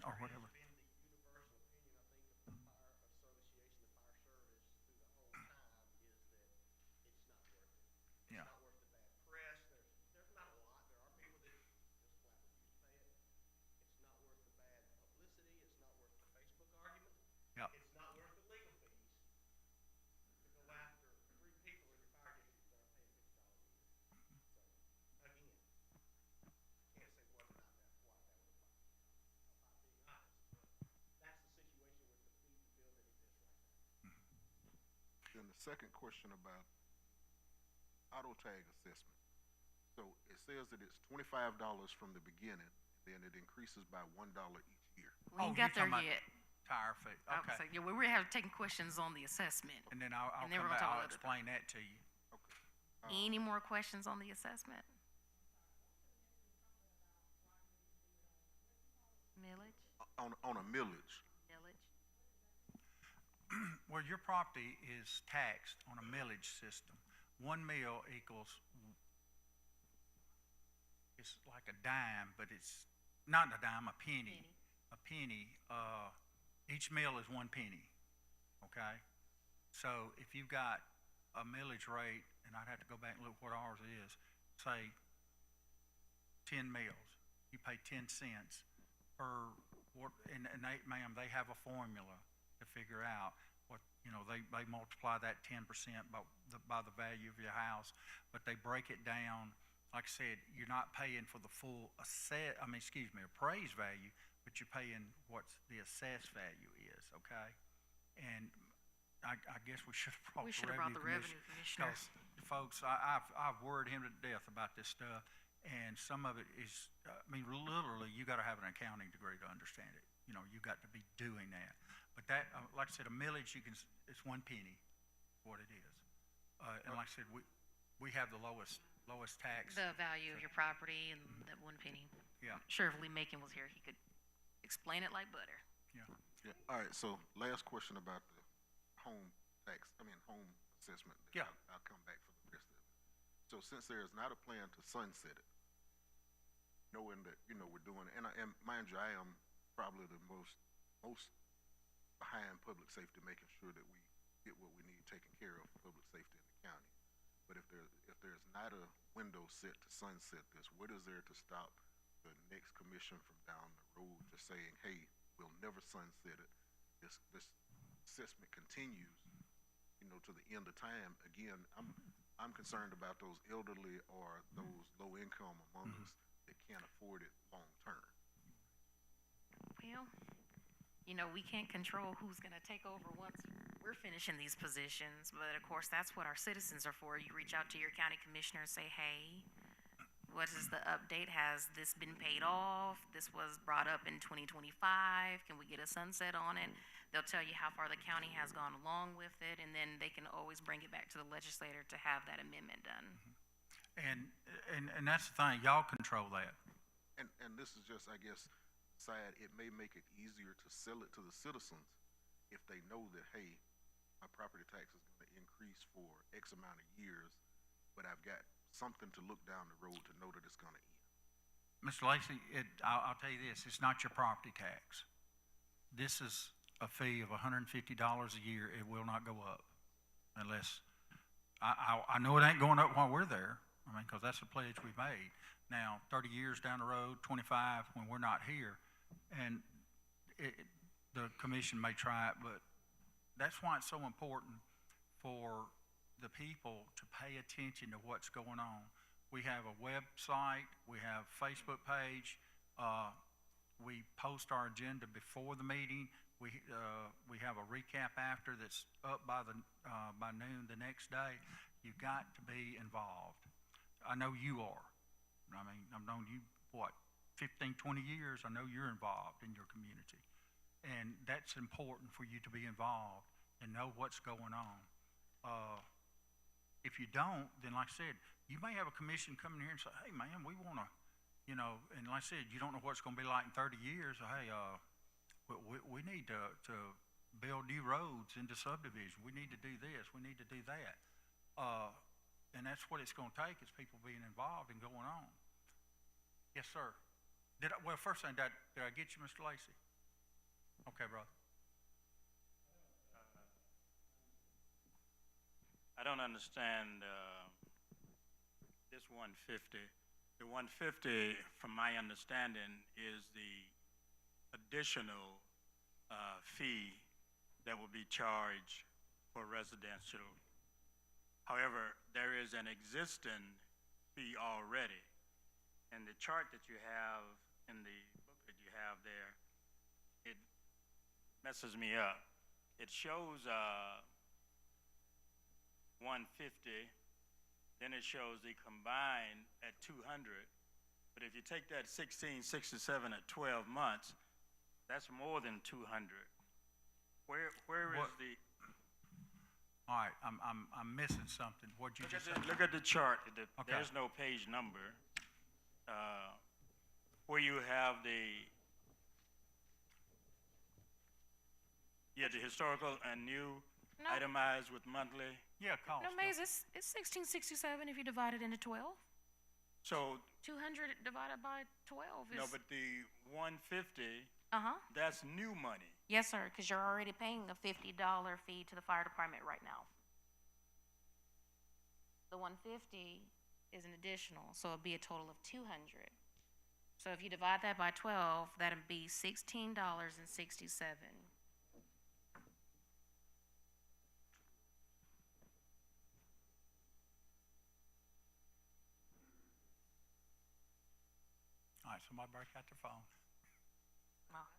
or whatever. It's been the universal opinion, I think, of the fire association, the fire service, And the second question about auto tag assessment. So it says that it's $25 from the beginning, then it increases by $1 each year. We ain't you're got there talking about yet. Tire fee, I was okay. like, yeah, we were taking questions on the assessment. And then I'll and then come we're back, gonna talk I'll about it. explain that to you. Okay. Any more questions on the assessment? Millage? On a millage. Millage? Well, your property is taxed on a millage system. 1 mil equals, it's like a dime, but it's not a dime, a penny. A penny. Each mil is 1 penny. Okay? So if you've got a millage rate, and I'd have to go back and look what ours is, say 10 mils, you pay 10 cents per, and ma'am, they have a formula to figure out what, they multiply that 10% by the value of your house, but they break it down. Like I said, you're not paying for the full appraised value, but you're paying what the assessed value is, okay? And I guess we should have brought We the should have brought revenue the revenue commissioner. Because, folks, I've worried him to death about this stuff, and some of it is, literally, you gotta have an accounting degree to understand it. You got to be doing that. But that, like I said, a millage, it's 1 penny, what it is. And like I said, we have the lowest tax. The value of your property and that 1 penny. Yeah. I'm sure if Lee Macon was here, he could explain it like butter. Yeah. Yeah. All right. So last question about the home home assessment. Yeah. I'll come back for the rest of it. So since there is not a plan to sunset it, knowing that we're doing, and mind you, I am probably the most behind public safety, making sure that we get what we need taken care of for public safety in the county. But if there's not a window set to sunset this, what is there to stop the next commission from down the road just saying, hey, we'll never sunset it. This assessment continues, to the end of time. Again, I'm concerned about those elderly or those low income among us that can't afford it long term. Well, we can't control who's going to take over once we're finishing these positions, but of course, that's what our citizens are for. You reach out to your county commissioner and say, hey, what is the update? Has this been paid off? This was brought up in 2025. Can we get a sunset on it? They'll tell you how far the county has gone along with it, and then they can always bring it back to the legislator to have that amendment done. And that's the thing, y'all control that. And this is just, I guess, it may make it easier to sell it to the citizens if they know that, hey, my property tax is going to increase for X amount of years, but I've got something to look down the road to know that it's going to end. Mr. Lacy, I'll tell you this, it's not your property tax. This is a fee of $150 a year. It will not go up unless, I know it ain't going up while we're there. Because that's the pledge we made. Now, 30 years down the road, 25 when we're not here, and the commission may try it, but that's why it's so important for the people to pay attention to what's going on. We have a website, we have a Facebook page, we post our agenda before the meeting. We have a recap after that's up by noon the next day. You've got to be involved. I know you are. I've known you, 15, 20 years. I know you're involved in your community. And that's important for you to be involved and know what's going on. If you don't, then like I said, you may have a commission come in here and say, hey, man, we want to, and like I said, you don't know what it's going to be like in 30 years. Hey, we need to build new roads into subdivision. We need to do this. We need to do that. And that's what it's going to take, is people being involved and going on. Yes, sir. First thing, did I get you, Mr. Lacy? Okay, brother. I don't understand this 150. The 150, from my understanding, is the additional fee that will be charged for residential. However, there is an existing fee already. And the chart that you have in the book that you have there, it messes me up. It shows 150. Then it shows the combined at 200. But if you take that 1667 at 12 months, that's more than 200. Where is What- the? All right, I'm missing something. What'd you just say? Look at the chart. Okay. There's no page number. Where you have the historical and new No. itemized with monthly. Yeah, cost. No, Maze, it's 1667 if you divide it into 12. So 200 divided by 12 is. no, but the 150, Uh-huh. that's new money. Yes, sir, because you're already paying a $50 fee to the fire department right now. The 150 is an additional, so it'd be a total of 200. So if you divide that by 12, that'd be $16.67. All right, somebody break out their phone.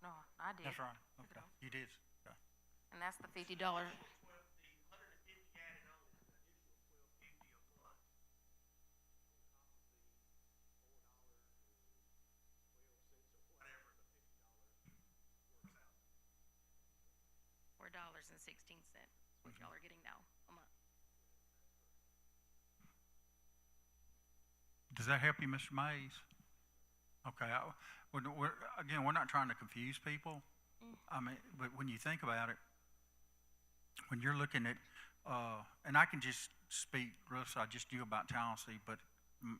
No, I did. That's right. Look it Okay, up. you did. Okay. And that's the $50. The 150 added on is an additional $12.50 a month. On top of the $4 or $12 works out. $4.16, what y'all are getting now a month. Does that help you, Mr. Mays? Okay, again, we're not trying to confuse people. I mean, but when you think about it, when you're looking at, and I can just speak, Russ, I just knew about Tallahassee, but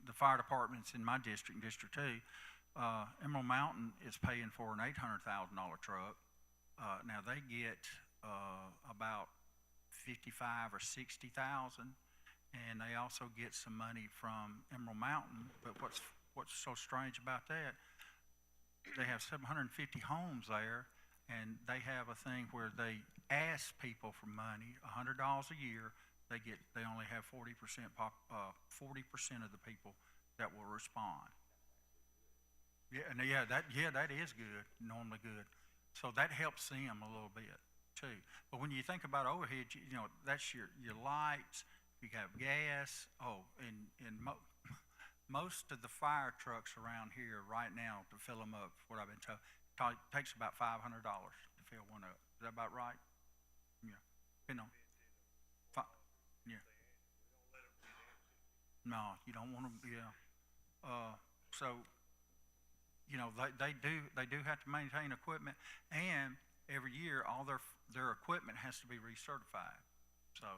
the fire departments in my district, District 2, Emerald Mountain is paying for an $800,000 truck. Now they get about 55 or 60,000, and they also get some money from Emerald Mountain. But what's so strange about that? They have 750 homes there, and they have a thing where they ask people for money, $100 a year. They only have 40% of the people that will respond. Yeah, that is good, normally good. So that helps them a little bit too. But when you think about overhead, you know, that's your lights, you have gas. Oh, and most of the fire trucks around here right now, to fill them up, what I've been told, takes about $500 to fill one up. Is that about right? Yeah. Yeah. No, you don't want to. Yeah. So, you know, they do have to maintain equipment, and every year all their equipment has to be recertified. So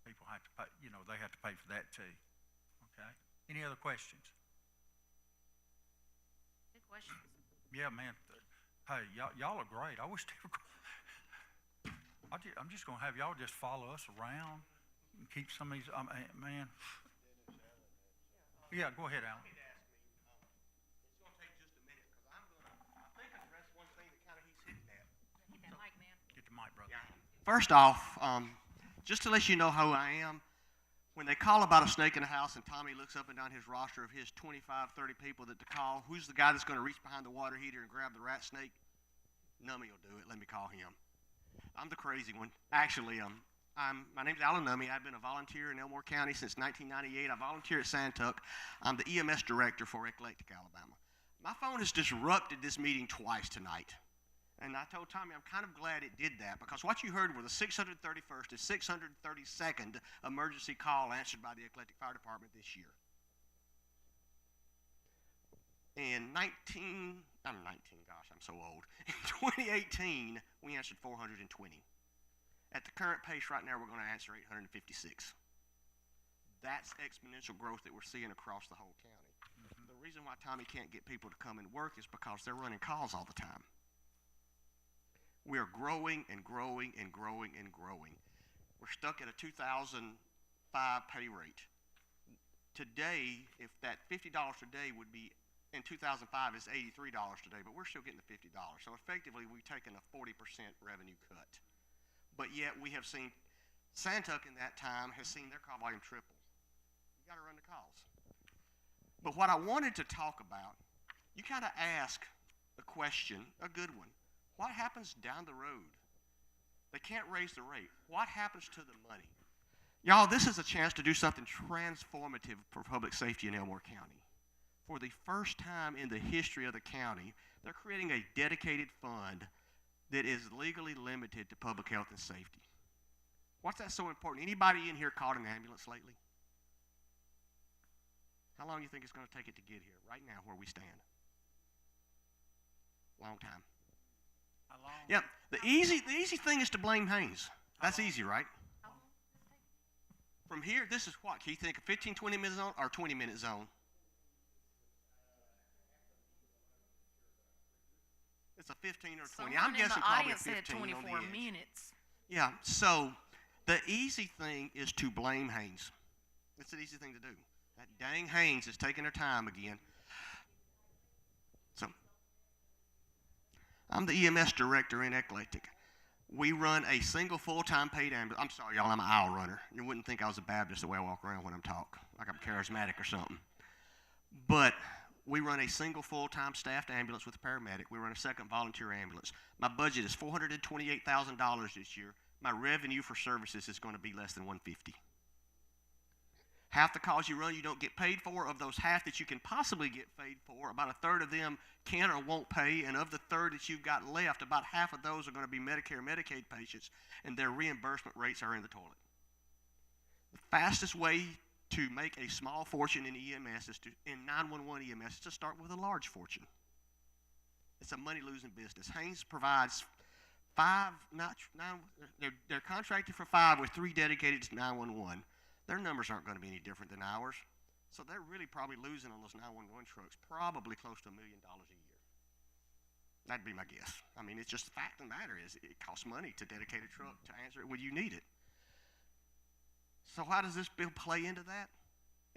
people have to pay. You know, they have to pay for that too. Okay. Any other questions? Good questions. Yeah, man. Hey, y'all are great. I wish they were. I'm just gonna have y'all just follow us around and keep some of these. Man. Yeah, go ahead, Alan. It's gonna take just a minute, because I think I addressed one thing that kind of he's hitting at. Get that mic, man. Get the mic, brother. First off, just to let you know who I am, when they call about a snake in the house and Tommy looks up and down his roster of his 25, 30 people that to call, who's the guy that's going to reach behind the water heater and grab the rat snake? Nummy will do it. Let me call him. I'm the crazy one. Actually, my name's Alan Nummy. I've been a volunteer in Elmore County since 1998. I volunteer at Santuck. I'm the EMS director for Eclectic, Alabama. My phone has disrupted this meeting twice tonight. And I told Tommy I'm kind of glad it did that, because what you heard were the 631st and 632nd emergency call answered by the Eclectic Fire Department this year. In 2018, we answered 420. At the current pace right now, we're going to answer 856. That's exponential growth that we're seeing across the whole county. The reason why Tommy can't get people to come and work is because they're running calls all the time. We are growing and growing and growing and growing. We're stuck at a 2005 pay rate. Today, if that $50 today would be, in 2005 is $83 today, but we're still getting the $50. So effectively, we've taken a 40% revenue cut. But yet we have seen, Santuck in that time has seen their call volume triple. You gotta run the calls. But what I wanted to talk about, you gotta ask a question, a good one. What happens down the road? They can't raise the rate. What happens to the money? Y'all, this is a chance to do something transformative for public safety in Elmore County. For the first time in the history of the county, they're creating a dedicated fund that is legally limited to public health and safety. What's that so important? Anybody in here called an ambulance lately? How long do you think it's going to take it to get here, right now, where we stand? Long time. How long? Yep. The easy thing is to blame Haynes. That's easy, right? From here, this is what? Can you think a 15, 20-minute zone or 20-minute zone? It's a 15 or 20. I'm guessing probably a 15 said on the 24 edge. minutes. Yeah, so the easy thing is to blame Haynes. It's an easy thing to do. That dang Haynes is taking her time again. So, I'm the EMS director in Eclectic. We run a single full-time paid ambulance. I'm sorry, y'all, I'm an aisle runner. You wouldn't think I was a Baptist the way I walk around when I'm talking, like I'm charismatic or something. But we run a single full-time staffed ambulance with a paramedic. We run a second volunteer ambulance. My budget is $428,000 this year. My revenue for services is going to be less than $150,000. Half the calls you run you don't get paid for. Of those half that you can possibly get paid for, about a third of them can or won't pay. And of the third that you've got left, about half of those are going to be Medicare and Medicaid patients, and their reimbursement rates are in the toilet. The fastest way to make a small fortune in EMS in 911 EMS is to start with a large fortune. It's a money-losing business. Haynes provides they're contracted for 5 with 3 dedicated to 911. Their numbers aren't going to be any different than ours. So they're really probably losing on those 911 trucks probably close to $1 million a year. That'd be my guess. I mean, it's just the fact of the matter is it costs money to dedicate a truck to answer it when you need it. So how does this bill play into that?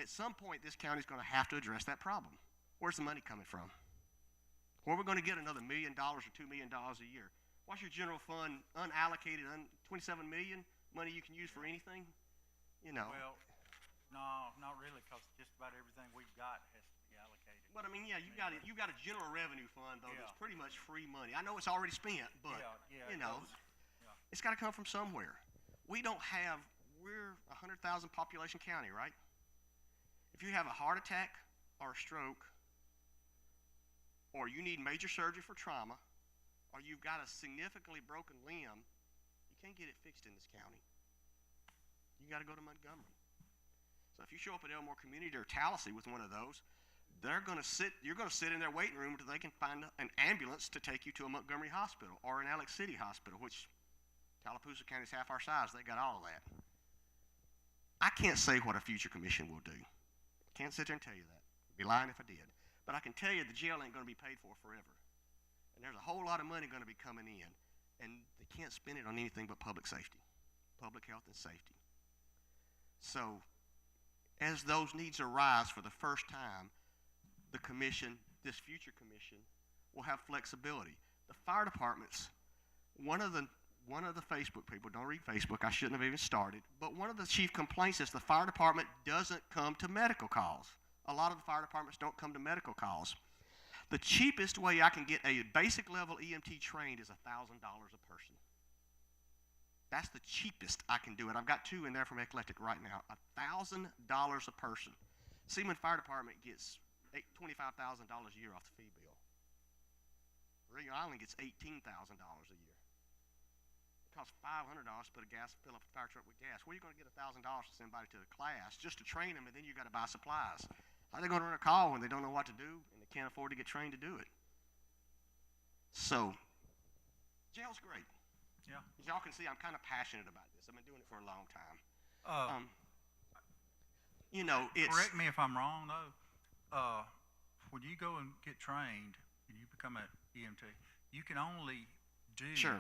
At some point, this county's going to have to address that problem. Where's the money coming from? Where are we going to get another $1 million or $2 million a year? What's your general fund unallocated, $27 million, money you can use for anything? You know. Well, no, not really, because just about everything we've got has to be allocated. But I mean, yeah, you got a general revenue fund though that's Yeah. pretty much free money. I know it's already spent, but Yeah, you it know, goes. Yeah. it's got to come from somewhere. We're a 100,000 population county, right? If you have a heart attack or a stroke, or you need major surgery for trauma, or you've got a significantly broken limb, you can't get it fixed in this county. You got to go to Montgomery. So if you show up at Elmore Community or Tallahassee with one of those, you're going to sit in their waiting room until they can find an ambulance to take you to a Montgomery hospital or an Alex City hospital, which Tallapoosa County is half our size. They got all of that. I can't say what a future commission will do. Can't sit there and tell you that. I'd be lying if I did. But I can tell you the jail ain't going to be paid for forever. And there's a whole lot of money going to be coming in. And they can't spend it on anything but public safety, public health and safety. So as those needs arise for the first time, the commission, this future commission, will have flexibility. The fire departments, one of the Facebook people, don't read Facebook, I shouldn't have even started, but one of the chief complaints is the fire department doesn't come to medical calls. A lot of the fire departments don't come to medical calls. The cheapest way I can get a basic level EMT trained is $1,000 a person. That's the cheapest I can do it. I've got 2 in there from Eclectic right now. $1,000 a person. Seaman Fire Department gets $25,000 a year off the fee bill. Ring Island gets $18,000 a year. It costs $500 to fill up a fire truck with gas. Where are you going to get $1,000 to send somebody to a class just to train them, and then you got to buy supplies? How are they going to run a call when they don't know what to do and they can't afford to get trained to do it? So, jail's great. Yeah. As y'all can see, I'm kind of passionate about this. I've been doing it for a long time. You know, it's... Correct me if I'm wrong, though. When you go and get trained and you become an EMT, you can only do Sure.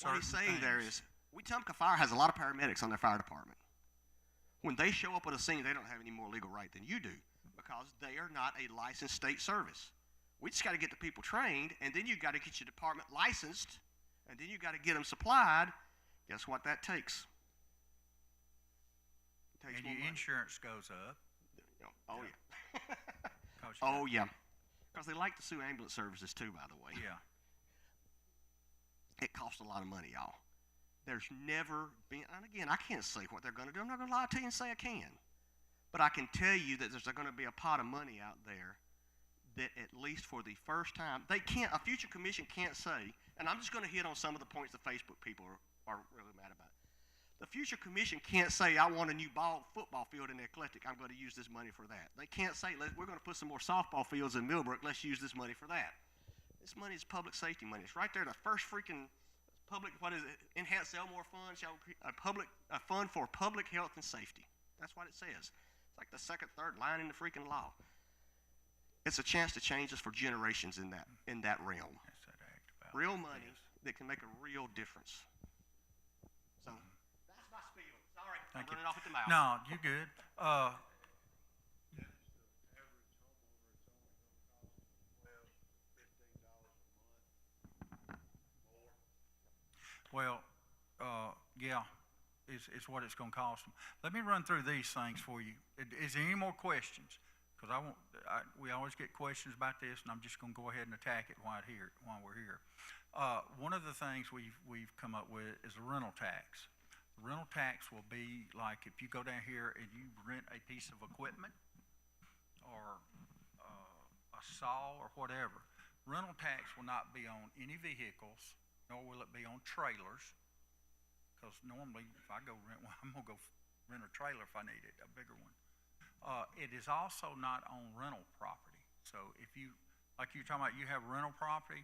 What he's saying things. there is, Wetumpka Fire has a lot of paramedics on their fire department. When they show up at a scene, they don't have any more legal right than you do because they are not a licensed state service. We just got to get the people trained, and then you got to get your department licensed, and then you got to get them supplied. Guess what that takes? It takes And more your money. insurance goes up. Oh, yeah. 'Cause you Oh, got- yeah. Because they like to sue ambulance services, too, by the way. Yeah. It costs a lot of money, y'all. There's never been, and again, I can't say what they're going to do. I'm not going to lie to you and say I can. But I can tell you that there's going to be a pot of money out there that at least for the first time, a future commission can't say, and I'm just going to hit on some of the points the Facebook people are really mad about. The future commission can't say, I want a new football field in the Eclectic, I'm going to use this money for that. They can't say, we're going to put some more softball fields in Millbrook, let's use this money for that. This money is public safety money. It's right there, the first freaking public, what is it, enhanced Elmore fund, a fund for public health and safety. That's what it says. It's like the second, third line in the freaking law. It's a chance to change us for generations in that realm. That's that act about Real money this. that can make a real difference. So that's my spiel. Sorry, Thank I'm you. running off at the mouth. No, you good. Well, yeah, is what it's going to cost them. Let me run through these things for you. Is there any more questions? Because we always get questions about this, and I'm just going to go ahead and attack it while we're here. One of the things we've come up with is a rental tax. The rental tax will be like if you go down here and you rent a piece of equipment or a saw or whatever. Rental tax will not be on any vehicles, nor will it be on trailers. Because normally, if I go rent one, I'm going to go rent a trailer if I need it, a bigger one. It is also not on rental property. So if you, like you're talking about, you have rental property,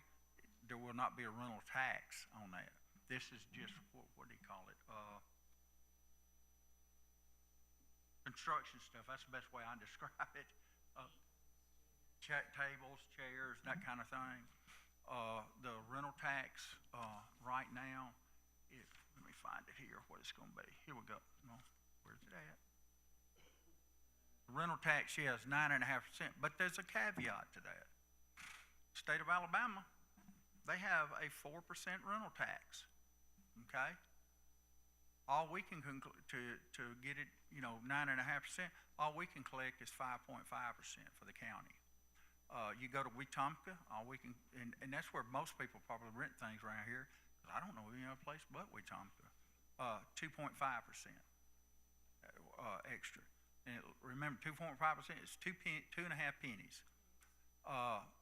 there will not be a rental tax on that. This is just, what do you call it? Construction stuff. That's the best way I describe it. Tables, chairs, that kind of thing. The rental tax right now, let me find it here, what it's going to be. Here we go. No, where's it at? Rental tax, yes, 9.5%, but there's a caveat to that. State of Alabama, they have a 4% rental tax, okay? All we can to get it, 9.5%, all we can collect is 5.5% for the county. You go to Wetumpka, all we can, and that's where most people probably rent things around here, because I don't know any other place but Wetumpka. 2.5% extra. And remember, 2.5% is 2.5 pennies.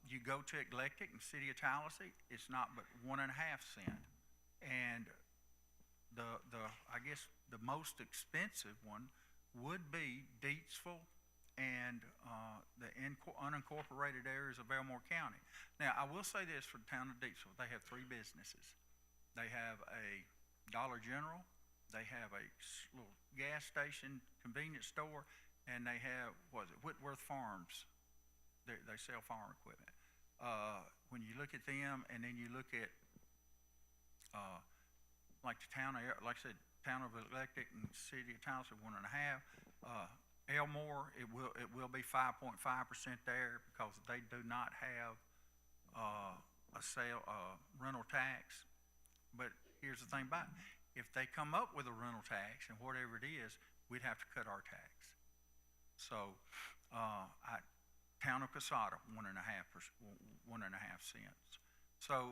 You go to Eclectic in City of Tallahassee, it's not but 1.5 cents. And I guess the most expensive one would be Deatsville and the unincorporated areas of Elmore County. Now, I will say this for the town of Deatsville, they have 3 businesses. They have a Dollar General, they have a little gas station, convenience store, and they have, Whitworth Farms. They sell farm equipment. When you look at them, and then you look at like the town, like I said, town of Eclectic and City of Tallahassee, 1.5. Elmore, it will be 5.5% there because they do not have a rental tax. But here's the thing about it. If they come up with a rental tax and whatever it is, we'd have to cut our tax. So, town of Casada, 1.5 cents. So,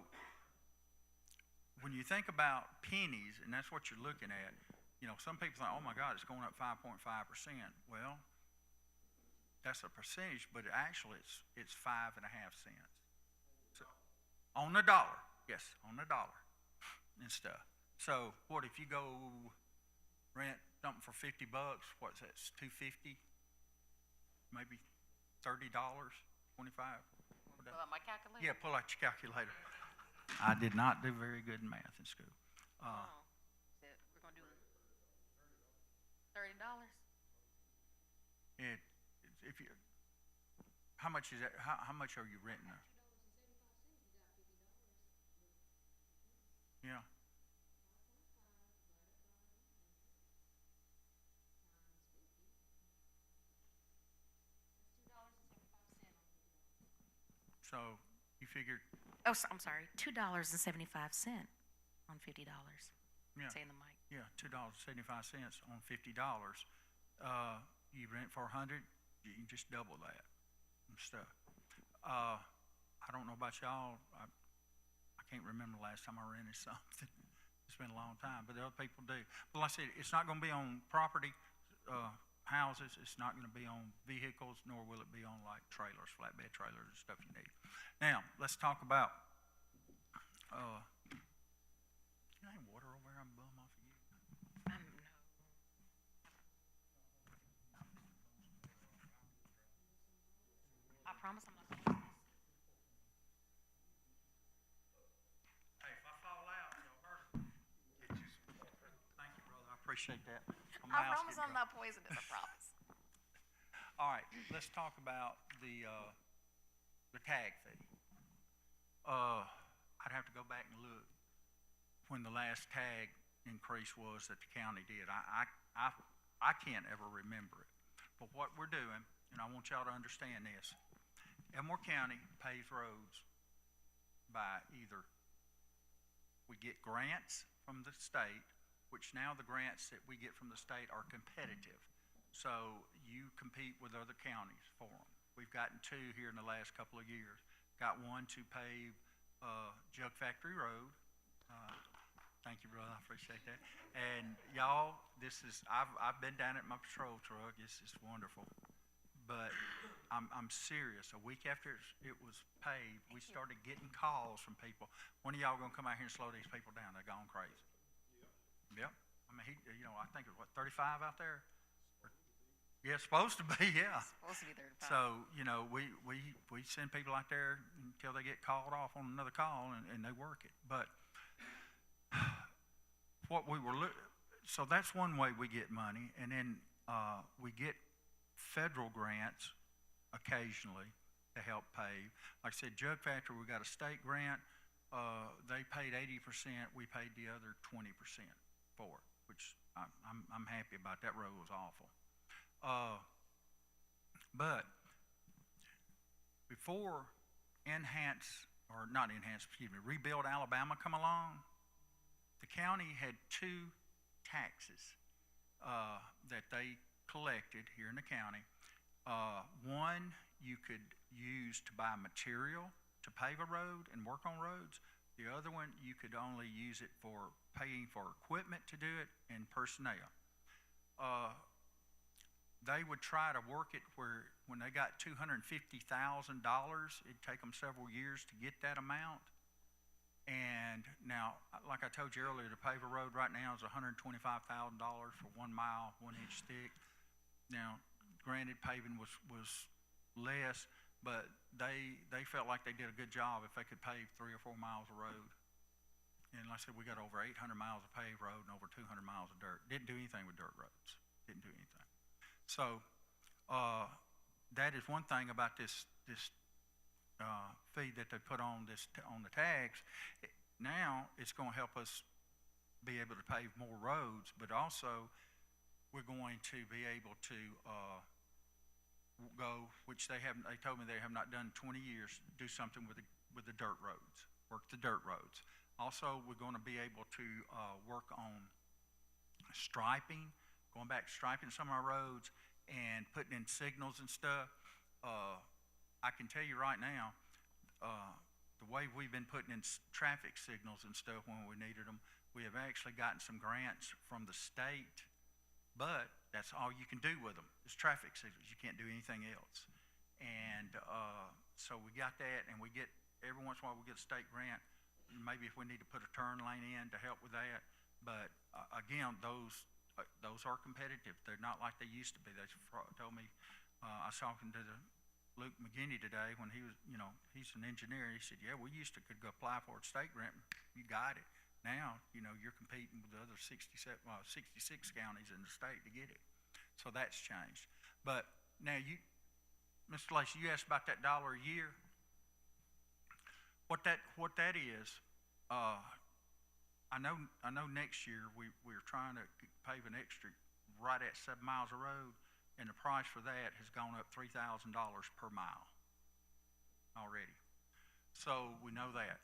when you think about pennies, and that's what you're looking at, some people think, oh my God, it's going up 5.5%. Well, that's a percentage, but actually it's 5.5 cents. So, on the dollar, yes, on the dollar and stuff. So, what if you go rent something for $50? What's that? It's $2.50, maybe $30, $25. Pull out my calculator. Yeah, pull out your calculator. I did not do very good in math in school. We're gonna do $30. If you, how much is that? How much are you renting? Yeah. So you figured. Oh, I'm sorry. $2.75 on $50. Yeah. Say in the mic. Yeah, $2.75 on $50. You rent for $100, you can just double that and stuff. I don't know about y'all. I can't remember the last time I rented something. It's been a long time, but the other people do. But like I said, it's not gonna be on property, houses, it's not gonna be on vehicles, nor will it be on like trailers, flatbed trailers and stuff you need. Now, let's talk about, can I have water over there? I'm bum off of you. No. I promise I'm not gonna. Hey, if I fall out, you'll hurt me. Get you some water. Thank you, brother, I appreciate that. My I mouth's promise getting I'm dry. not poisonous, I promise. All right, let's talk about the tag fee. I'd have to go back and look when the last tag increase was that the county did. I can't ever remember it. But what we're doing, and I want y'all to understand this, Elmore County pays roads by either we get grants from the state, which now the grants that we get from the state are competitive. So you compete with other counties for them. We've gotten 2 here in the last couple of years. Got one to pave Jug Factory Road. Thank you, brother. I appreciate that. And y'all, I've been down at my patrol truck. It's wonderful. But I'm serious. A week after it was paved, we started getting calls from people. When are y'all gonna come out here and slow these people down? They're going crazy. Yep. I mean, I think it was 35 out there. Yeah, supposed to be. Yeah. Supposed to be 35. So, we send people out there until they get called off on another call and they work it. But so that's one way we get money. And then we get federal grants occasionally to help pave. Like I said, Jug Factory, we got a state grant. They paid 80%. We paid the other 20% for it, which I'm happy about. That road was awful. But before Rebuild Alabama come along, the county had 2 taxes that they collected here in the county. One you could use to buy material to pave a road and work on roads. The other one you could only use it for paying for equipment to do it and personnel. They would try to work it where when they got $250,000, it'd take them several years to get that amount. And now, like I told you earlier, to pave a road right now is $125,000 for 1 mile, 1 inch thick. Now, granted, paving was less, but they felt like they did a good job if they could pave 3 or 4 miles of road. And like I said, we got over 800 miles of paved road and over 200 miles of dirt. Didn't do anything with dirt roads. Didn't do anything. So that is one thing about this fee that they put on the tags. Now it's going to help us be able to pave more roads, but also we're going to be able to go, which they told me they have not done in 20 years, do something with the dirt roads, work the dirt roads. Also, we're going to be able to work on striping, going back striping some of our roads and putting in signals and stuff. I can tell you right now, the way we've been putting in traffic signals and stuff when we needed them, we have actually gotten some grants from the state, but that's all you can do with them is traffic signals. You can't do anything else. And so we got that, and we get, every once in a while we get a state grant, maybe if we need to put a turn lane in to help with that. But again, those are competitive. They're not like they used to be. They told me, I was talking to Luke McGinney today when he was, he's an engineer. He said, yeah, we used to could go apply for a state grant. You got it. Now, you're competing with the other 66 counties in the state to get it. So that's changed. But now Mr. Lacey, you asked about that $1 a year. What that is, I know next year we're trying to pave an extra right at 7 miles of road, and the price for that has gone up $3,000 per mile already. So we know that.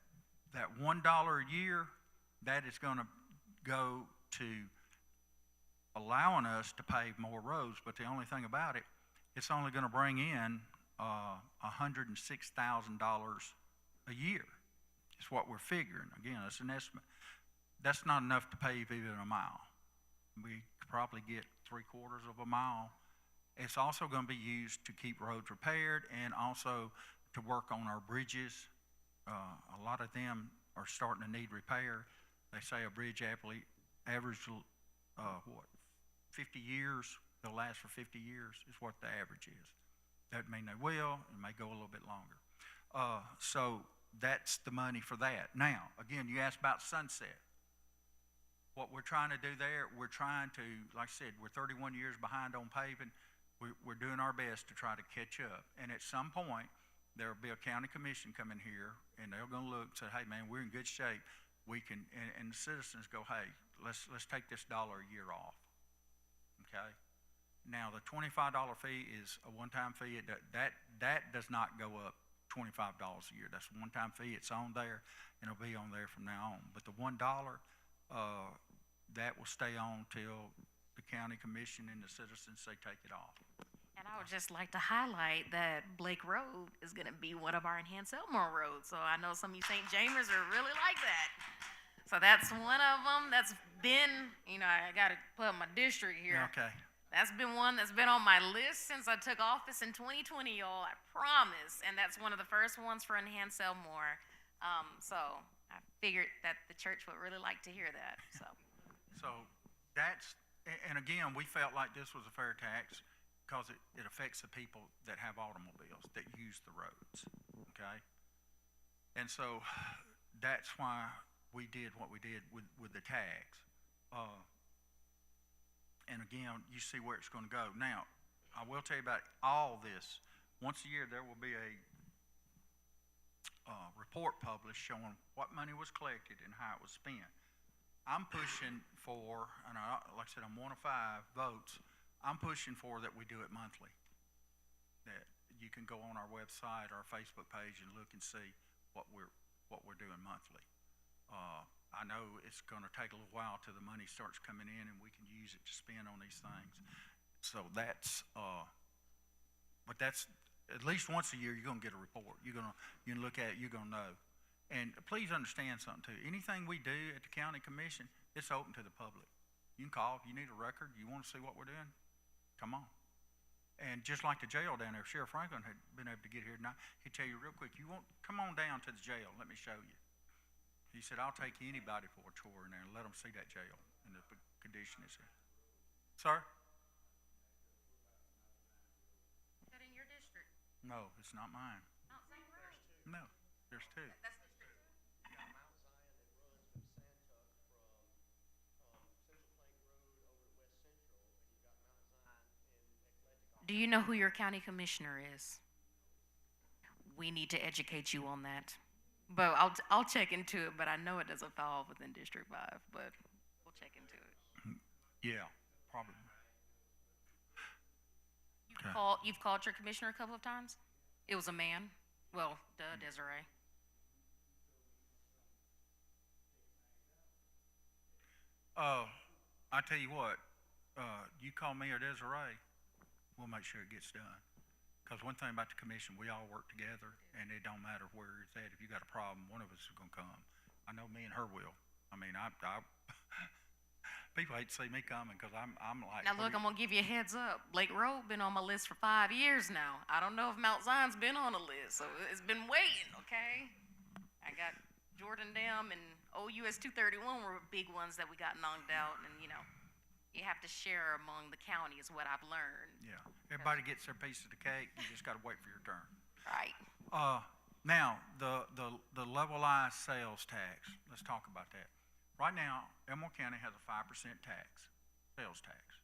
That $1 a year, that is going to go to allowing us to pave more roads, but the only thing about it, it's only going to bring in $106,000 a year. Is what we're figuring. Again, it's an estimate. that's not enough to pave even a mile. We could probably get 3/4 of a mile. It's also going to be used to keep roads repaired and also to work on our bridges. A lot of them are starting to need repair. They say a bridge average, 50 years, they'll last for 50 years is what the average is. Doesn't mean they will, it may go a little bit longer. So that's the money for that. Now, again, you asked about Sunset. What we're trying to do there, we're trying to, like I said, we're 31 years behind on paving. We're doing our best to try to catch up. And at some point, there'll be a county commission coming here, and they're going to look and say, hey, man, we're in good shape. We can, and the citizens go, hey, let's take this $1 a year off. Okay? Now, the $25 fee is a one-time fee. That does not go up $25 a year. That's a one-time fee. It's on there, and it'll be on there from now on. But the $1, that will stay on till the county commission and the citizens say take it off. And I would just like to highlight that Blake Road is going to be one of our enhanced Elmore roads. So I know some of you St. Jamers are really like that. So that's one of them that's been, I got to put my district here. Okay. That's been one that's been on my list since I took office in 2020, y'all, I promise. And that's one of the first ones for enhanced Elmore. So I figured that the church would really like to hear that, so. So that's, and again, we felt like this was a fair tax because it affects the people that have automobiles, that use the roads, okay? And so that's why we did what we did with the tags. And again, you see where it's going to go. Now, I will tell you about all this. Once a year, there will be a report published showing what money was collected and how it was spent. I'm pushing for, and like I said, I'm 1 of 5 votes. I'm pushing for that we do it monthly. That you can go on our website, our Facebook page, and look and see what we're doing monthly. I know it's going to take a little while till the money starts coming in, and we can use it to spend on these things. So that's, but that's at least once a year you're going to get a report. You can look at it, you're going to know. And please understand something too. Anything we do at the county commission, it's open to the public. You can call if you need a record. You want to see what we're doing? Come on. And just like the jail down there, Sheriff Franklin had been able to get here tonight. He'd tell you real quick, come on down to the jail. Let me show you. He said, I'll take anybody for a tour in there and let them see that jail and the condition it's in. Sir? Is that in your district? No, it's not mine. Mount St. Road? No, there's 2. That's District 2? You got Mount Zion that runs from Santuck from Central Plank Road over to West Central, and you got Mount Zion in Eclectic. Do you know who your county commissioner is? We need to educate you on that. But I'll check into it, but I know it doesn't fall within District 5, but we'll check into it. Yeah, probably. You've called your commissioner a couple of times? It was a man? Well, Desiree. I tell you what, you call me or Desiree, we'll make sure it gets done. Because one thing about the commission, we all work together, and it don't matter where it's at. If you got a problem, one of us is going to come. I know me and her will. I mean, people hate to see me coming because I'm like. Now look, I'm gonna give you a heads up. Blake Road been on my list for 5 years now. I don't know if Mount Zion's been on the list, so it's been waiting. Okay, I got Jordan Dam and OUS 231 were big ones that we got knocked out, and you have to share among the county is what I've learned. Yeah, everybody gets their piece of the cake. You just got to wait for your turn. Right. Now the levelized sales tax. Let's talk about that. Right now, Elmore County has a 5% tax, sales tax.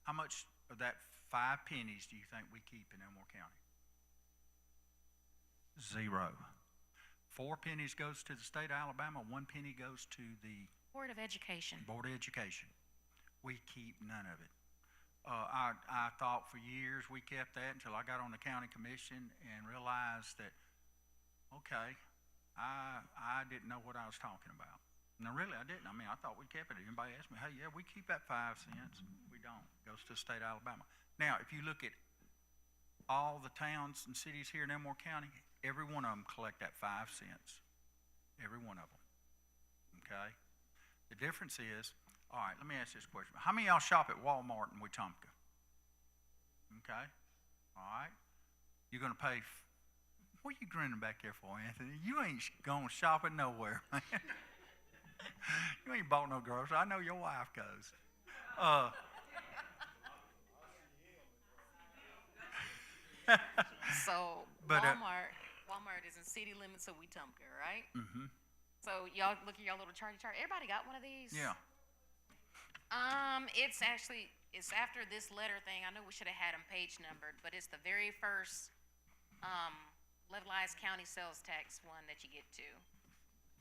How much of that 5 pennies do you think we keep in Elmore County? 0. 4 pennies goes to the state of Alabama. 1 penny goes to the Board of Education. Board of Education. We keep none of it. I thought for years we kept that until I got on the county commission and realized that, okay, I didn't know what I was talking about. No, really, I didn't. I mean, I thought we kept it. Anybody asked me, hey, yeah, we keep that 5 cents. We don't. It goes to the state of Alabama. Now, if you look at all the towns and cities here in Elmore County, every one of them collect that 5 cents. Every one of them. Okay? The difference is, all right, let me ask this question. How many of y'all shop at Walmart in Wetumpka? Okay, all right. You're gonna pay, what are you grinning back there for, Anthony? You ain't going shopping nowhere, man. You ain't bought no groceries. I know your wife goes. So But, Walmart is in city limits of Wetumpka, right? Mm-hmm. So y'all look at y'all little charty chart. Everybody got one of these? Yeah. It's after this letter thing. I know we should have had them page numbered, but it's the very first levelized county sales tax one that you get to.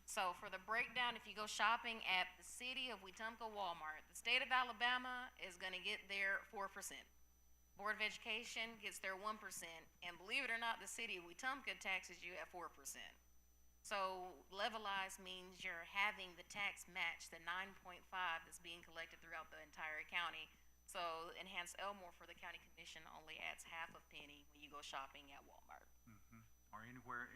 So for the breakdown, if you go shopping at the city of Wetumpka Walmart, the state of Alabama is going to get their 4%. Board of Education gets their 1%, and believe it or not, the city of Wetumpka taxes you at 4%. So levelized means you're having the tax match the 9.5 that's being collected throughout the entire county. So enhanced Elmore for the county commission only adds half a penny when you go shopping at Walmart. Mm-hmm. Or anywhere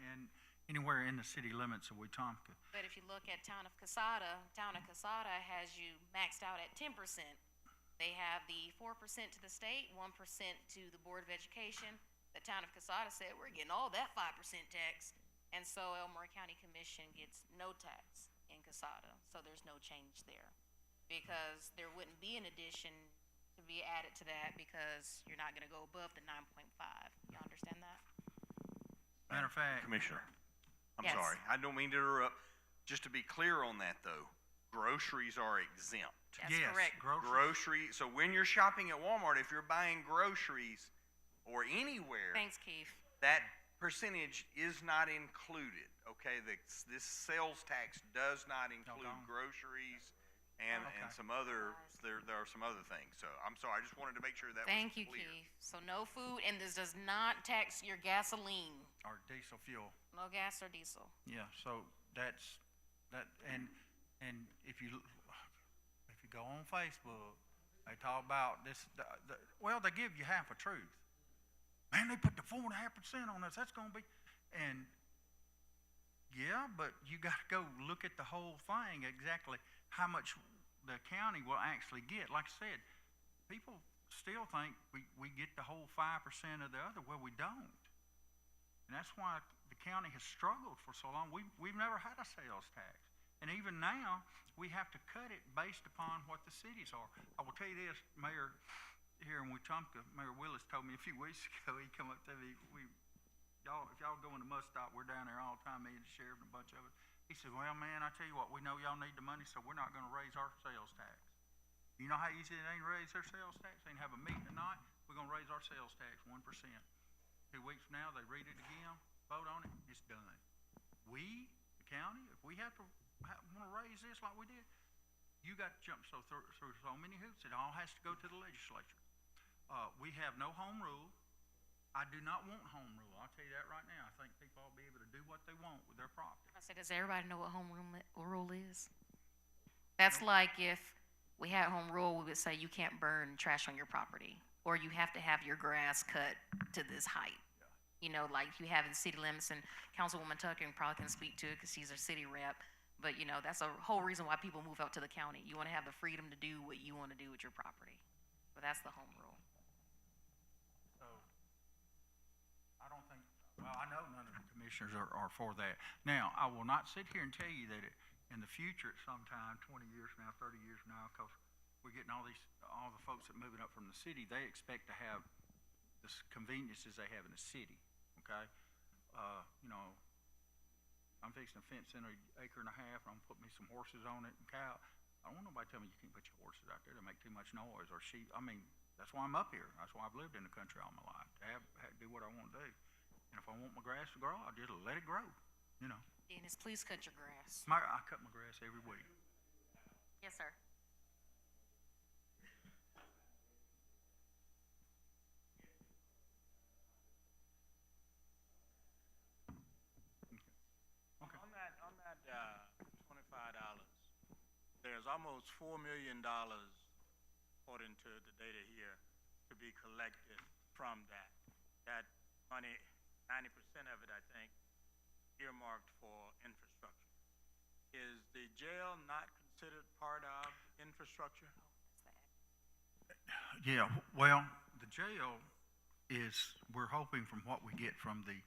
in the city limits of Wetumpka. But if you look at town of Casada has you maxed out at 10%. They have the 4% to the state, 1% to the Board of Education. The town of Casada said, we're getting all that 5% tax. And so Elmore County Commission gets no tax in Casada. So there's no change there. Because there wouldn't be an addition to be added to that because you're not gonna go above the 9.5. You understand that? Matter of fact. Commissioner, I'm Yes. sorry. I don't mean to interrupt. Just to be clear on that, though, groceries are exempt. That's Yes, correct. So when you're shopping at Walmart, if you're buying groceries or anywhere, Thanks, Keith. that percentage is not included, okay? This sales tax does not include Doggone. groceries and Okay. some other, there are some other things. So I'm sorry, I just wanted to make sure that Thank was you, clear. Keith. So no food, and this does not tax your gasoline. Or diesel fuel. No gas or diesel. Yeah, so that's, and if you go on Facebook, they talk about this, well, they give you half a truth. Man, they put the 4.5% on us, that's gonna be, and yeah, but you gotta go look at the whole thing, exactly how much the county will actually get. Like I said, people still think we get the whole 5% of the other, well, we don't. And that's why the county has struggled for so long. We've never had a sales tax. And even now, we have to cut it based upon what the cities are. I will tell you this, Mayor here in Wetumpka, Mayor Willis told me a few weeks ago, he come up to me, if y'all go in the must stop, we're down there all the time, me and the sheriff and a bunch of us. He said, well, man, I tell you what, we know y'all need the money, so we're not gonna raise our sales tax. You know how easy it ain't to raise their sales tax? They can have a meeting tonight, we're gonna raise our sales tax 1%. 2 weeks from now, they read it again, vote on it, it's done. We, the county, if we have to want to raise this like we did, you got to jump through so many hoops. It all has to go to the legislature. We have no home rule. I do not want home rule. I'll tell you that right now. I think people ought to be able to do what they want with their property. I said, does everybody know what home rule is? That's like if we had home rule, we would say you can't burn trash on your property, or you have to have your grass cut to this height. You know, like you have in city limits, and Councilwoman Tucker probably can speak to it because she's our city rep. But, you know, that's a whole reason why people move out to the county. You want to have the freedom to do what you want to do with your property. But that's the home rule. So, I don't think, well, I know none of the commissioners are for that. Now, I will not sit here and tell you that in the future at some time, 20 years from now, 30 years from now, because we're getting all the folks that are moving up from the city, they expect to have the conveniences they have in the city, okay? You know, I'm fixing to fence in an acre and a half, and I'm putting me some horses on it and cow. I don't want nobody to tell me you can't put your horses out there. They make too much noise, or sheep. I mean, that's why I'm up here. That's why I've lived in the country all my life, to do what I want to do. And if I want my grass to grow, I'll just let it grow, you know. Dennis, please cut your grass. I cut my grass every week. Yes, sir. On that $25, there's almost $4 million, according to the data here, to be collected from that. That money, 90% of it, I think, earmarked for infrastructure. Is the jail not considered part of infrastructure? Yeah, well, the jail is, we're hoping from what we get from the,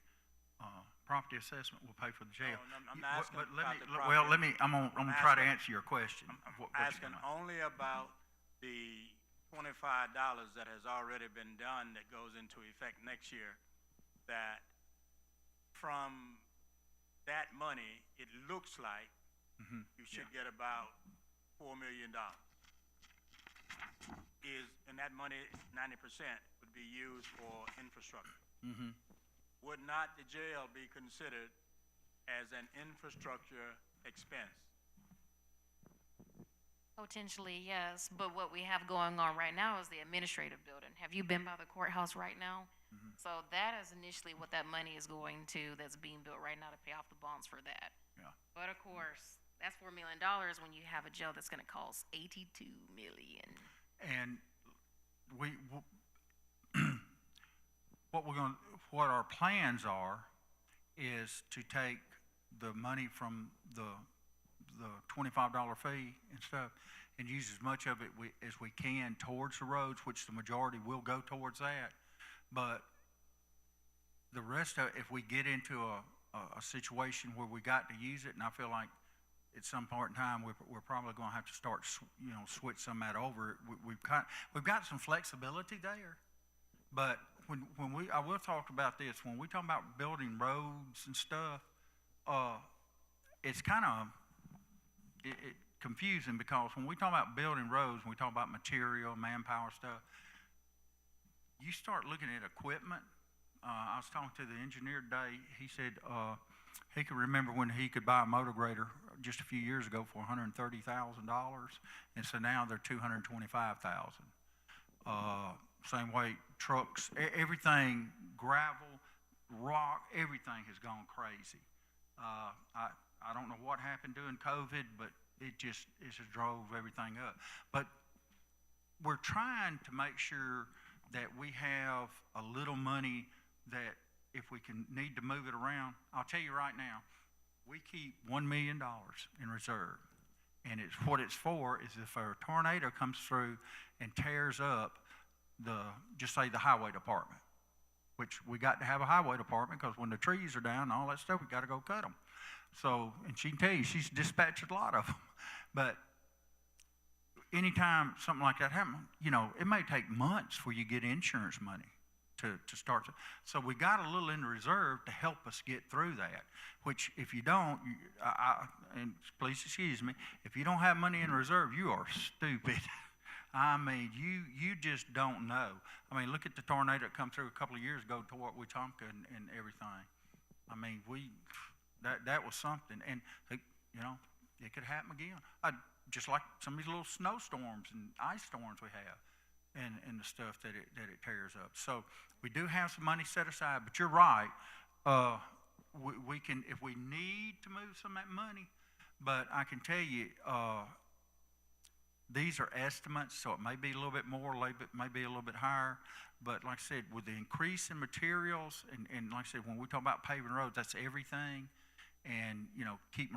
property assessment will pay for the jail. No, I'm Y- not but- asking but let about me- the l- Well, property. let me, I'm gonna try to answer your question. I'm of what you're asking talking about. only about the $25 that has already been done that goes into effect next year, that from that money, it looks like Mhm, you should get about $4 million. And that money, 90% would be used for infrastructure. mhm. Would not the jail be considered as an infrastructure expense? Potentially, yes, but what we have going on right now is the administrative building. Have you been by the courthouse right now? Mhm. So that is initially what that money is going to, that's being built right now to pay off the bonds for that. Yeah. But of course, that's $4 million when you have a jail that's gonna cost 82 million. And what our plans are is to take the money from the $25 fee and stuff and use as much of it as we can towards the roads, which the majority will go towards that. But the rest of it, if we get into a situation where we got to use it, and I feel like at some point in time, we're probably going to have to start, switch some of that over. We've got some flexibility there, but I will talk about this, when we talk about building roads and stuff, it's kind of confusing, because when we talk about building roads, when we talk about material, manpower stuff, you start looking at equipment. I was talking to the engineer today. He said he could remember when he could buy a motor grader just a few years ago for $130,000, and so now they're $225,000. Same way, trucks, everything, gravel, rock, everything has gone crazy. I don't know what happened during COVID, but it just drove everything up. But we're trying to make sure that we have a little money that if we need to move it around. I'll tell you right now, we keep $1 million in reserve. And what it's for is if a tornado comes through and tears up just say the highway department, which we got to have a highway department, because when the trees are down and all that stuff, we got to go cut them. So, and she can tell you, she's dispatched a lot of them. But anytime something like that happens, it may take months before you get insurance money to start. So we got a little in reserve to help us get through that, which if you don't, and please excuse me, if you don't have money in reserve, you are stupid. I mean, you just don't know. I mean, look at the tornado that come through a couple of years ago to Wetumpka and everything. I mean, that was something, and it could happen again. Just like some of these little snowstorms and ice storms we have, and the stuff that it tears up. So we do have some money set aside, but you're right. We can, if we need to move some of that money, but I can tell you, these are estimates, so it may be a little bit more, may be a little bit higher. But like I said, with the increase in materials, and like I said, when we talk about paving roads, that's everything. And, keeping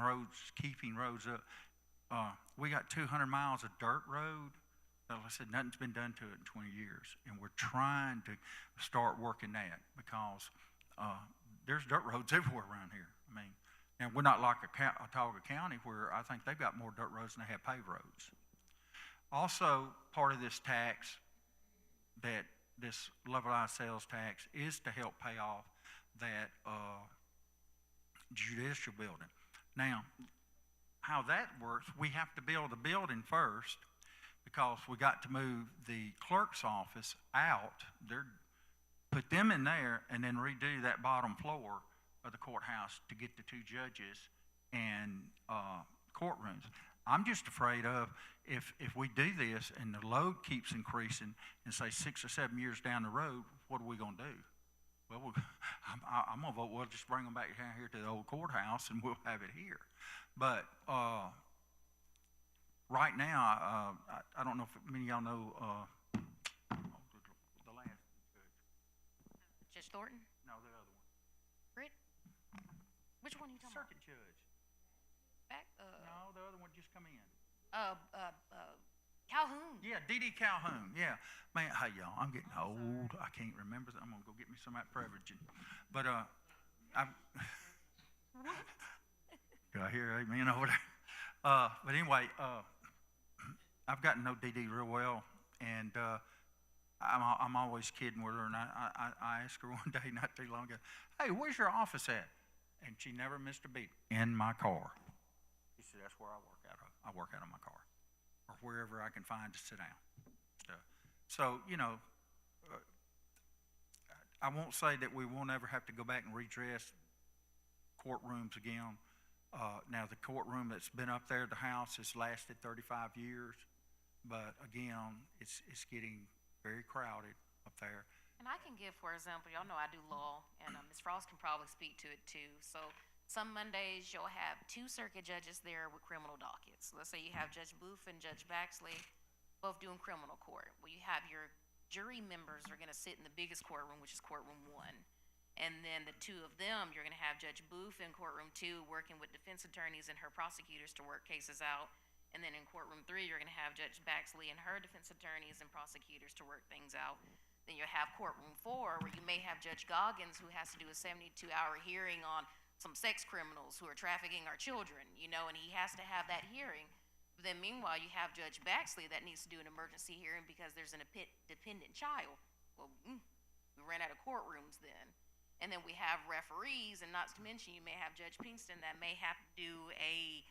roads up. We got 200 miles of dirt road. Like I said, nothing's been done to it in 20 years. And we're trying to start working that, because there's dirt roads everywhere around here. I mean, and we're not like Autauga County, where I think they've got more dirt roads than they have paved roads. Also, part of this tax, this levelized sales tax, is to help pay off that judicial building. Now, how that works, we have to build a building first, because we got to move the clerk's office out. Put them in there, and then redo that bottom floor of the courthouse to get the two judges and courtrooms. I'm just afraid of if we do this and the load keeps increasing, and say 6 or 7 years down the road, what are we going to do? Well, I'm going to vote we'll just bring them back down here to the old courthouse, and we'll have it here. But right now, I don't know if many of y'all know the last judge. Judge Thornton? No, the other one. Britt? Which one are you talking Circuit judge. about? No, the other one just come in. Calhoun. Yeah, D.D. Calhoun. Yeah, man. Hey, y'all, I'm getting old. I can't remember. I'm gonna go get me some of that Prevagen. But I. Do I hear amen over there? But anyway, I've gotten to know D.D. real well, and I'm always kidding with her. And I asked her one day not too long ago, "Hey, where's your office at?" And she never missed a beat. In my car. She said, "That's where I work out of. I work out of my car, or wherever I can find to sit down." So you know, I won't say that we won't ever have to go back and redress courtrooms again. Now, the courtroom that's been up there, the house, has lasted 35 years, but again, it's getting very crowded up there. And I can give, for example, y'all know I do law, and Ms. Frost can probably speak to it too. So some Mondays you'll have 2 circuit judges there with criminal dockets. Let's say you have Judge Booth and Judge Baxley both doing criminal court. Well, you have your jury members are going to sit in the biggest courtroom, which is courtroom 1. And then the 2 of them, you're going to have Judge Booth in courtroom 2 working with defense attorneys and her prosecutors to work cases out. And then in courtroom 3, you're going to have Judge Baxley and her defense attorneys and prosecutors to work things out. Then you'll have courtroom 4, where you may have Judge Goggins, who has to do a 72-hour hearing on some sex criminals who are trafficking our children, you know, and he has to have that hearing. But then meanwhile, you have Judge Baxley that needs to do an emergency hearing because there's an dependent child. Well, we ran out of courtrooms then. And then we have referees, and not to mention you may have Judge Pinkston that may have to do a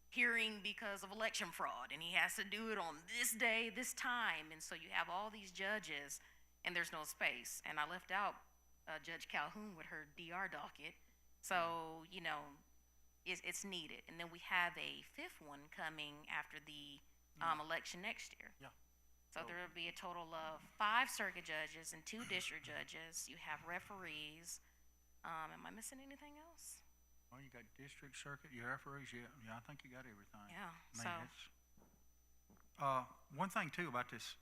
hearing because of election fraud, and he has to do it on this day, this time. And so you have all these judges, and there's no space. And I left out Judge Calhoun with her DR docket. So, you know, it's needed. And then we have a 5th one coming after the election next year. Yeah. So there will be a total of 5 circuit judges and 2 district judges. You have referees. Am I missing anything else? Well, you got district, circuit, your referees. Yeah, I think you got everything. Yeah. I mean, one thing too about this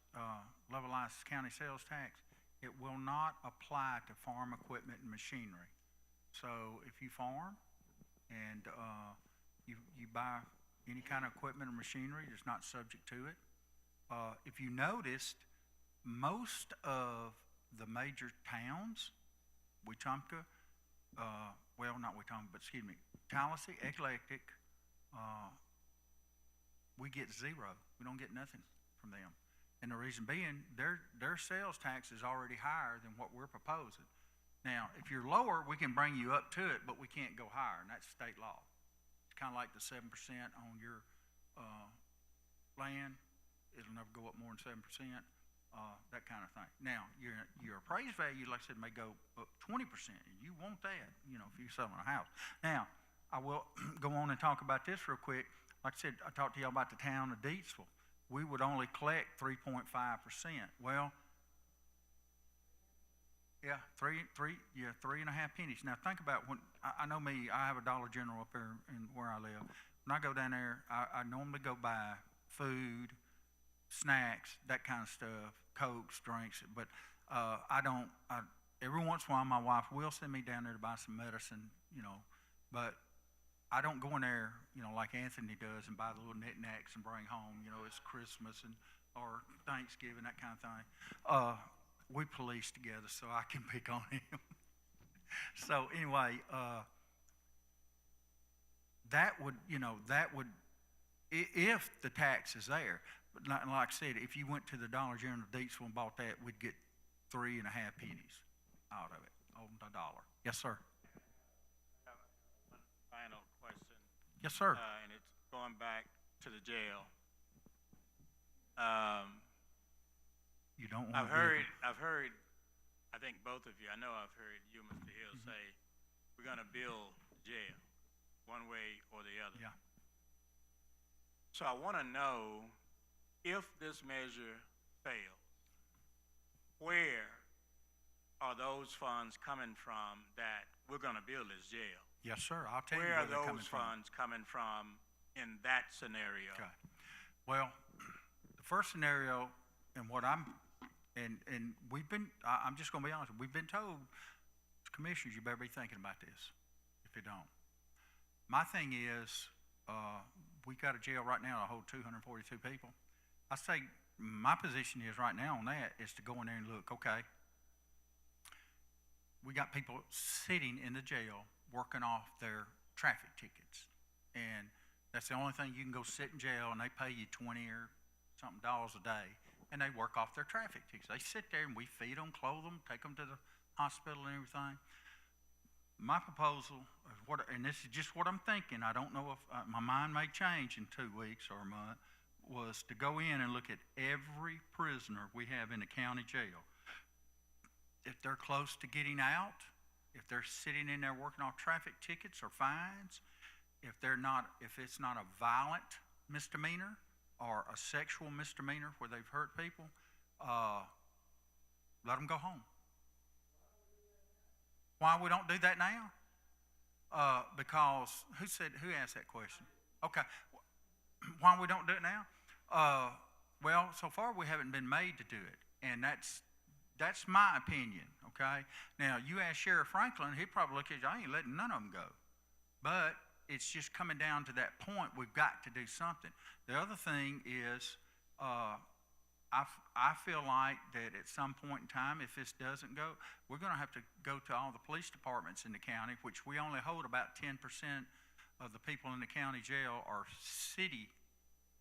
levelized county sales tax, it will not apply to farm equipment and machinery. So if you farm and you buy any kind of equipment or machinery, it's not subject to it. If you noticed, most of the major towns, Wetumpka, well, not Wetumpka, but excuse me, Tallahassee, Eclectic, we get 0. We don't get nothing from them. And the reason being, their sales tax is already higher than what we're proposing. Now, if you're lower, we can bring you up to it, but we can't go higher, and that's state law. It's kind of like the 7% on your land. It'll never go up more than 7%, that kind of thing. Now, your appraised value, like I said, may go up 20%, and you want that, you know, if you're selling a house. Now, I will go on and talk about this real quick. Like I said, I talked to y'all about the town of Deatsville. We would only collect 3.5%. Well, yeah, 3.5 pennies. Now, think about when, I know me, I have a Dollar General up there in where I live. When I go down there, I normally go buy food, snacks, that kind of stuff, Cokes, drinks, but every once in a while my wife will send me down there to buy some medicine, you know, but I don't go in there, you know, like Anthony does and buy the little knickknacks and bring home, you know, it's Christmas or Thanksgiving, that kind of thing. We police together, so I can pick on him. So anyway, that would, if the tax is there. But like I said, if you went to the Dollar General of Deatsville and bought that, we'd get 3.5 pennies out of it on the dollar. Yes, sir. One final question. Yes, sir. And it's going back to the jail. You don't want I've heard, I think both of you, I know I've heard you, Mr. Hill, say, we're gonna build jail, one way or the other. Yeah. So I wanna know, if this measure fails, where are those funds coming from that we're gonna build this jail? Yes, sir. I'll tell you Where where are they're coming those from. funds coming from in that scenario? Okay. Well, the first scenario, and what I'm just going to be honest, we've been told, as commissioners, you better be thinking about this if you don't. My thing is, we got a jail right now to hold 242 people. I say my position is right now on that is to go in there and look, okay, we got people sitting in the jail working off their traffic tickets. And that's the only thing you can go sit in jail and they pay you 20 or something dollars a day and they work off their traffic tickets. They sit there and we feed them, clothe them, take them to the hospital and everything. My proposal is and this is just what I'm thinking. I don't know if my mind may change in 2 weeks or a month, was to go in and look at every prisoner we have in the county jail. If they're close to getting out, if they're sitting in there working off traffic tickets or fines, if it's not a violent misdemeanor or a sexual misdemeanor where they've hurt people, let them go home. Why we don't do that now? Because who asked that question? Okay, why we don't do it now? Well, so far we haven't been made to do it, and that's my opinion. Okay. Now you ask Sheriff Franklin, he'd probably look at you. I ain't letting none of them go, but it's just coming down to that point. We've got to do something. The other thing is, I feel like that at some point in time, if this doesn't go, we're going to have to go to all the police departments in the county, which we only hold about 10% of the people in the county jail are city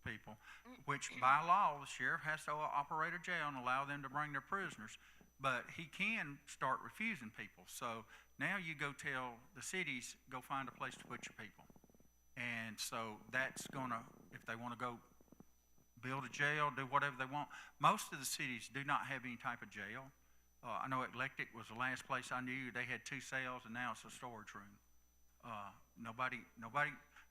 people, which by law, the sheriff has to operate a jail and allow them to bring their prisoners. But he can start refusing people. So now you go tell the cities, go find a place to put your people. And so that's going to, if they want to go build a jail, do whatever they want. Most of the cities do not have any type of jail. I know Eclectic was the last place I knew. They had 2 cells, and now it's a storage room. Nobody.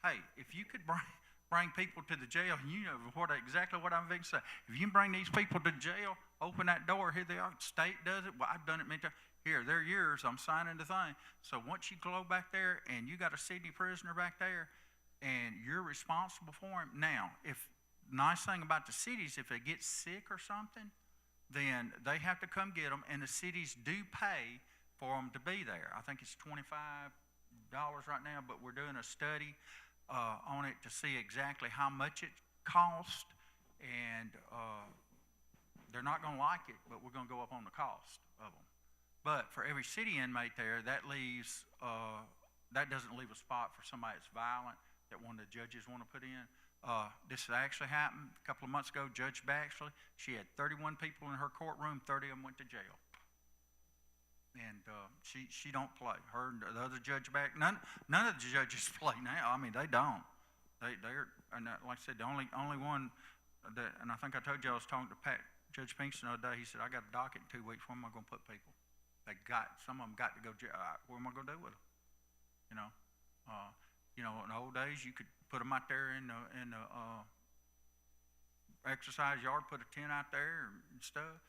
Hey, if you could bring people to the jail, and you know exactly what I'm going to say. If you can bring these people to jail, open that door, here they are. State does it. Well, I've done it many times. Here, they're yours. I'm signing the thing. So once you go back there, and you got a city prisoner back there, and you're responsible for him. Now, nice thing about the cities, if they get sick or something, then they have to come get them, and the cities do pay for them to be there. I think it's $25 right now, but we're doing a study on it to see exactly how much it costs, and they're not going to like it, but we're going to go up on the cost of them. But for every city inmate there, that doesn't leave a spot for somebody that's violent that one of the judges want to put in. This actually happened a couple of months ago. Judge Baxley, she had 31 people in her courtroom, 30 of them went to jail. And she don't play. Her and the other judge none of the judges play now. I mean, they don't. They're and like I said, the only one that, and I think I told you I was talking to Judge Pinkston the other day. He said, I got a docket in 2 weeks. Where am I going to put people? Some of them got to go jail. What am I going to do with them? In the old days, you could put them out there in the exercise yard, put a tent out there and stuff.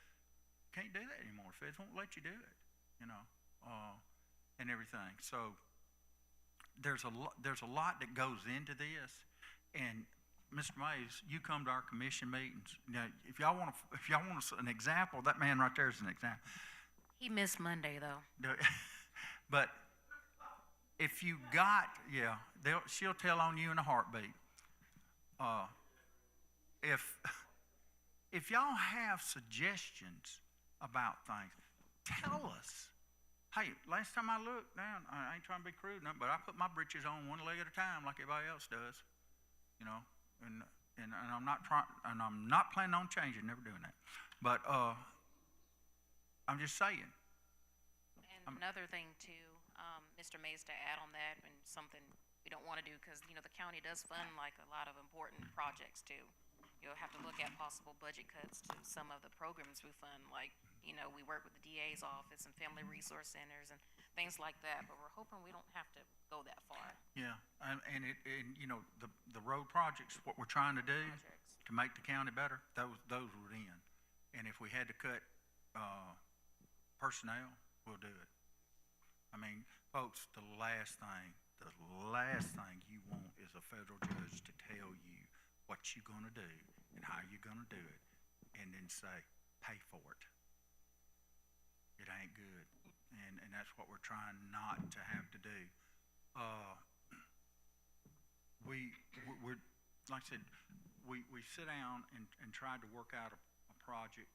Can't do that anymore. Feds won't let you do it, and everything. So there's a lot that goes into this. And Mr. Mays, you come to our commission meetings. Now, if y'all want an example, that man right there is an example. He missed Monday though. But if you she'll tell on you in a heartbeat. If y'all have suggestions about things, tell us. Hey, last time I looked down, I ain't trying to be crude, but I put my britches on one leg at a time like everybody else does, and I'm not planning on changing, never doing that. But I'm just saying. And another thing too, Mr. Mays, to add on that, and something we don't want to do, because the county does fund like a lot of important projects too. You'll have to look at possible budget cuts to some of the programs we fund, like we work with the DA's office and family resource centers and things like that. But we're hoping we don't have to go that far. Yeah, and the road projects, what we're trying to do to make the county better, those were in. And if we had to cut personnel, we'll do it. I mean, folks, the last thing you want is a federal judge to tell you what you're going to do and how you're going to do it, and then say, pay for it. It ain't good. And that's what we're trying not to have to do. like I said, we sit down and tried to work out a project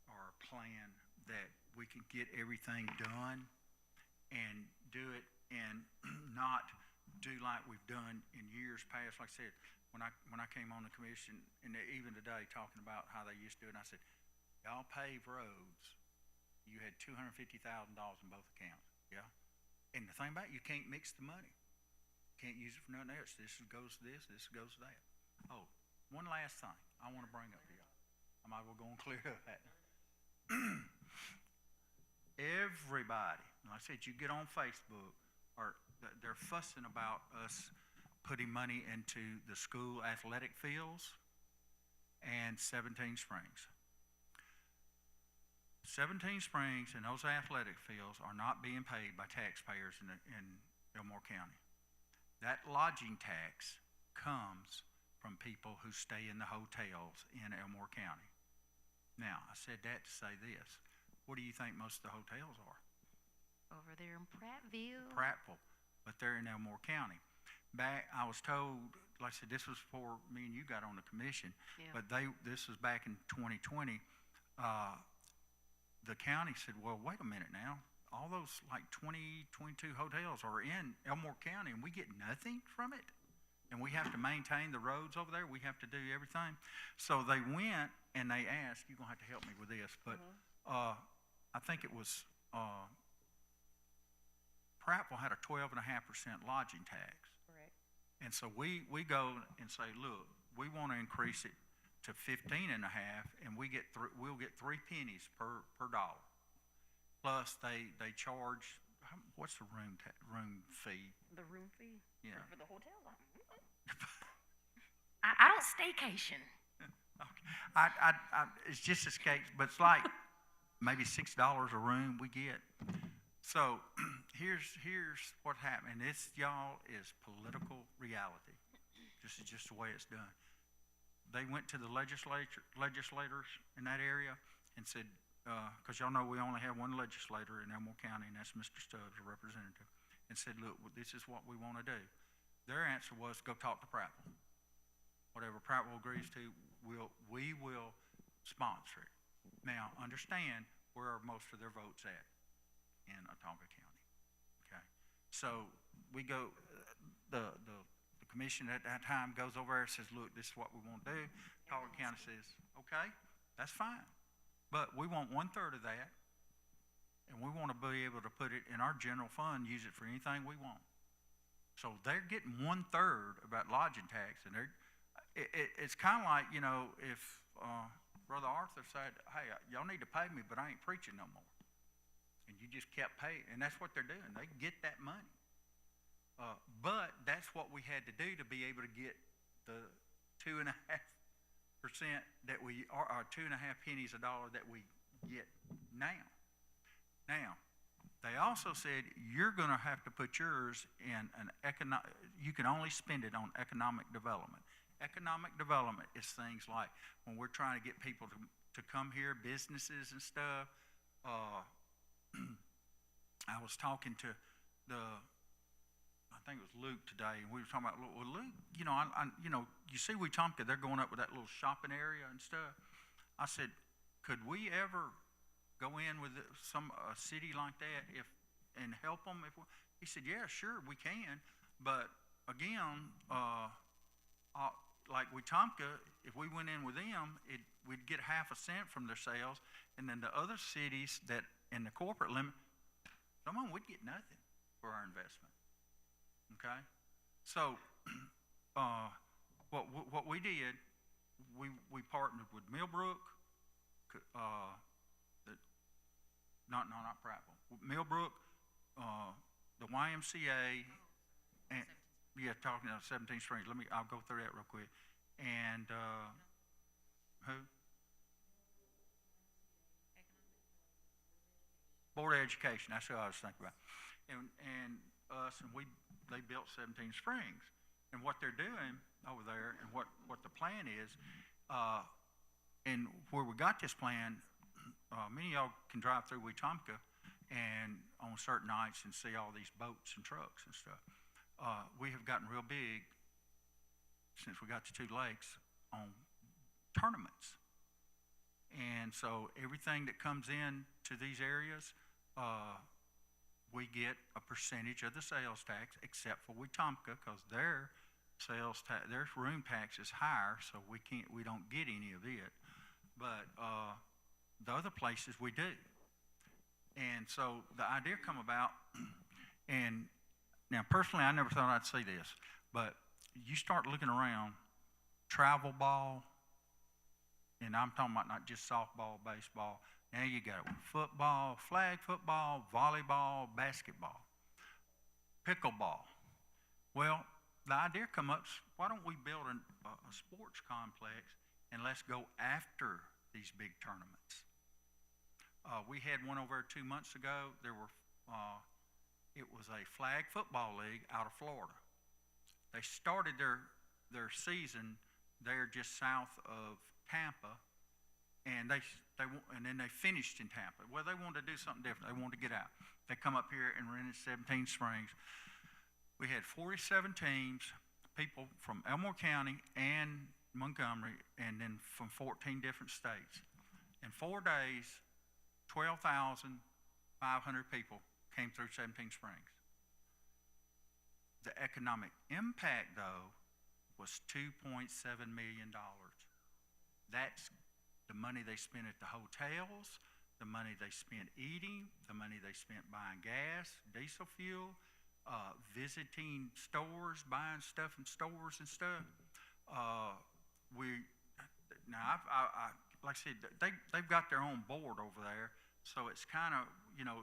or a plan that we can get everything done and do it and not do like we've done in years past. Like I said, when I came on the commission, and even today talking about how they used to do it, and I said, y'all pave roads. You had $250,000 in both accounts, yeah? And the thing about it, you can't mix the money. Can't use it for nothing else. This goes to this goes to that. Oh, one last thing I want to bring up to y'all. I might as well go and clear up that. Everybody, like I said, you get on Facebook, or they're fussing about us putting money into the school athletic fields and 17 Springs. 17 Springs and those athletic fields are not being paid by taxpayers in Elmore County. That lodging tax comes from people who stay in the hotels in Elmore County. Now, I said that to say this. What do you think most of the hotels are? Over there in Prattville. Prattville, but they're in Elmore County. I was told, like I said, this was before me and you got on the commission, Yeah. but this was back in 2020. The county said, well, wait a minute now. All those like 22 hotels are in Elmore County, and we get nothing from it. And we have to maintain the roads over there. We have to do everything. So they went and they asked, you're going to have to help me with this, but I think it was Prattville had a 12.5% lodging tax. Correct. And so we go and say, look, we want to increase it to 15.5, and we'll get 3 pennies per dollar. Plus they charge, what's the room fee? The room fee? Yeah. For the hotel? I don't staycation. Okay. It's just a skate, but it's like maybe $6 a room we get. So here's what happened. This, y'all, is political reality. This is just the way it's done. They went to the legislators in that area and said, because y'all know we only have one legislator in Elmore County, and that's Mr. Stubbs, a representative, and said, look, this is what we want to do. Their answer was, go talk to Prattville. Whatever Prattville agrees to, we will sponsor it. Now, understand where are most of their votes at in Atonga County. Okay, so we go. The commission at that time goes over there and says, look, this is what we want to do. Atonga County says, okay, that's fine, but we want 1/3 of that, and we want to be able to put it in our general fund, use it for anything we want. So they're getting 1/3 of that lodging tax, and it's kind of like, you know, if Brother Arthur said, hey, y'all need to pay me, but I ain't preaching no more. And you just kept paying, and that's what they're doing. They get that money. But that's what we had to do to be able to get the 2.5% that we are, or 2.5 pennies a dollar that we get now. Now, they also said you're going to have to put yours in you can only spend it on economic development. Economic development is things like when we're trying to get people to come here, businesses and stuff. I was talking to I think it was Luke today, and we were talking about, well, Luke, you know, you see Wetumpka, they're going up with that little shopping area and stuff. I said, could we ever go in with a city like that and help them? He said, yeah, sure, we can. But again, like Wetumpka, if we went in with them, we'd get 0.5 cent from their sales, and then the other cities that in the corporate limit, some of them would get nothing for our investment. Okay, so what we did, we partnered with Millbrook, not Prattville, Millbrook, the YMCA, and yeah, talking about 17 Springs. I'll go through that real quick. And who? Board of Education. That's who I was thinking about. And us, and they built 17 Springs. And what they're doing over there, and what the plan is, and where we got this plan, many of y'all can drive through Wetumpka and on certain nights and see all these boats and trucks and stuff. We have gotten real big since we got the two lakes, on tournaments. And so everything that comes in to these areas, we get a percentage of the sales tax, except for Wetumpka, because their sales tax, their room tax is higher, so we don't get any of it. But the other places we do. And so the idea come about, and now personally I never thought I'd see this, but you start looking around, travel ball, and I'm talking about not just softball, baseball. Now you got football, flag football, volleyball, basketball, pickleball. Well, the idea come up, why don't we build a sports complex and let's go after these big tournaments. We had one over 2 months ago. It was a flag football league out of Florida. They started their season there just south of Tampa, and then they finished in Tampa. Well, they wanted to do something different. They wanted to get out. They come up here and rented 17 Springs. We had 47 teams, people from Elmore County and Montgomery, and then from 14 different states. In 4 days, 12,500 people came through 17 Springs. The economic impact, though, was $2.7 million. That's the money they spent at the hotels, the money they spent eating, the money they spent buying gas, diesel fuel, visiting stores, buying stuff in stores and stuff. Like I said, they've got their own board over there, so it's kind of,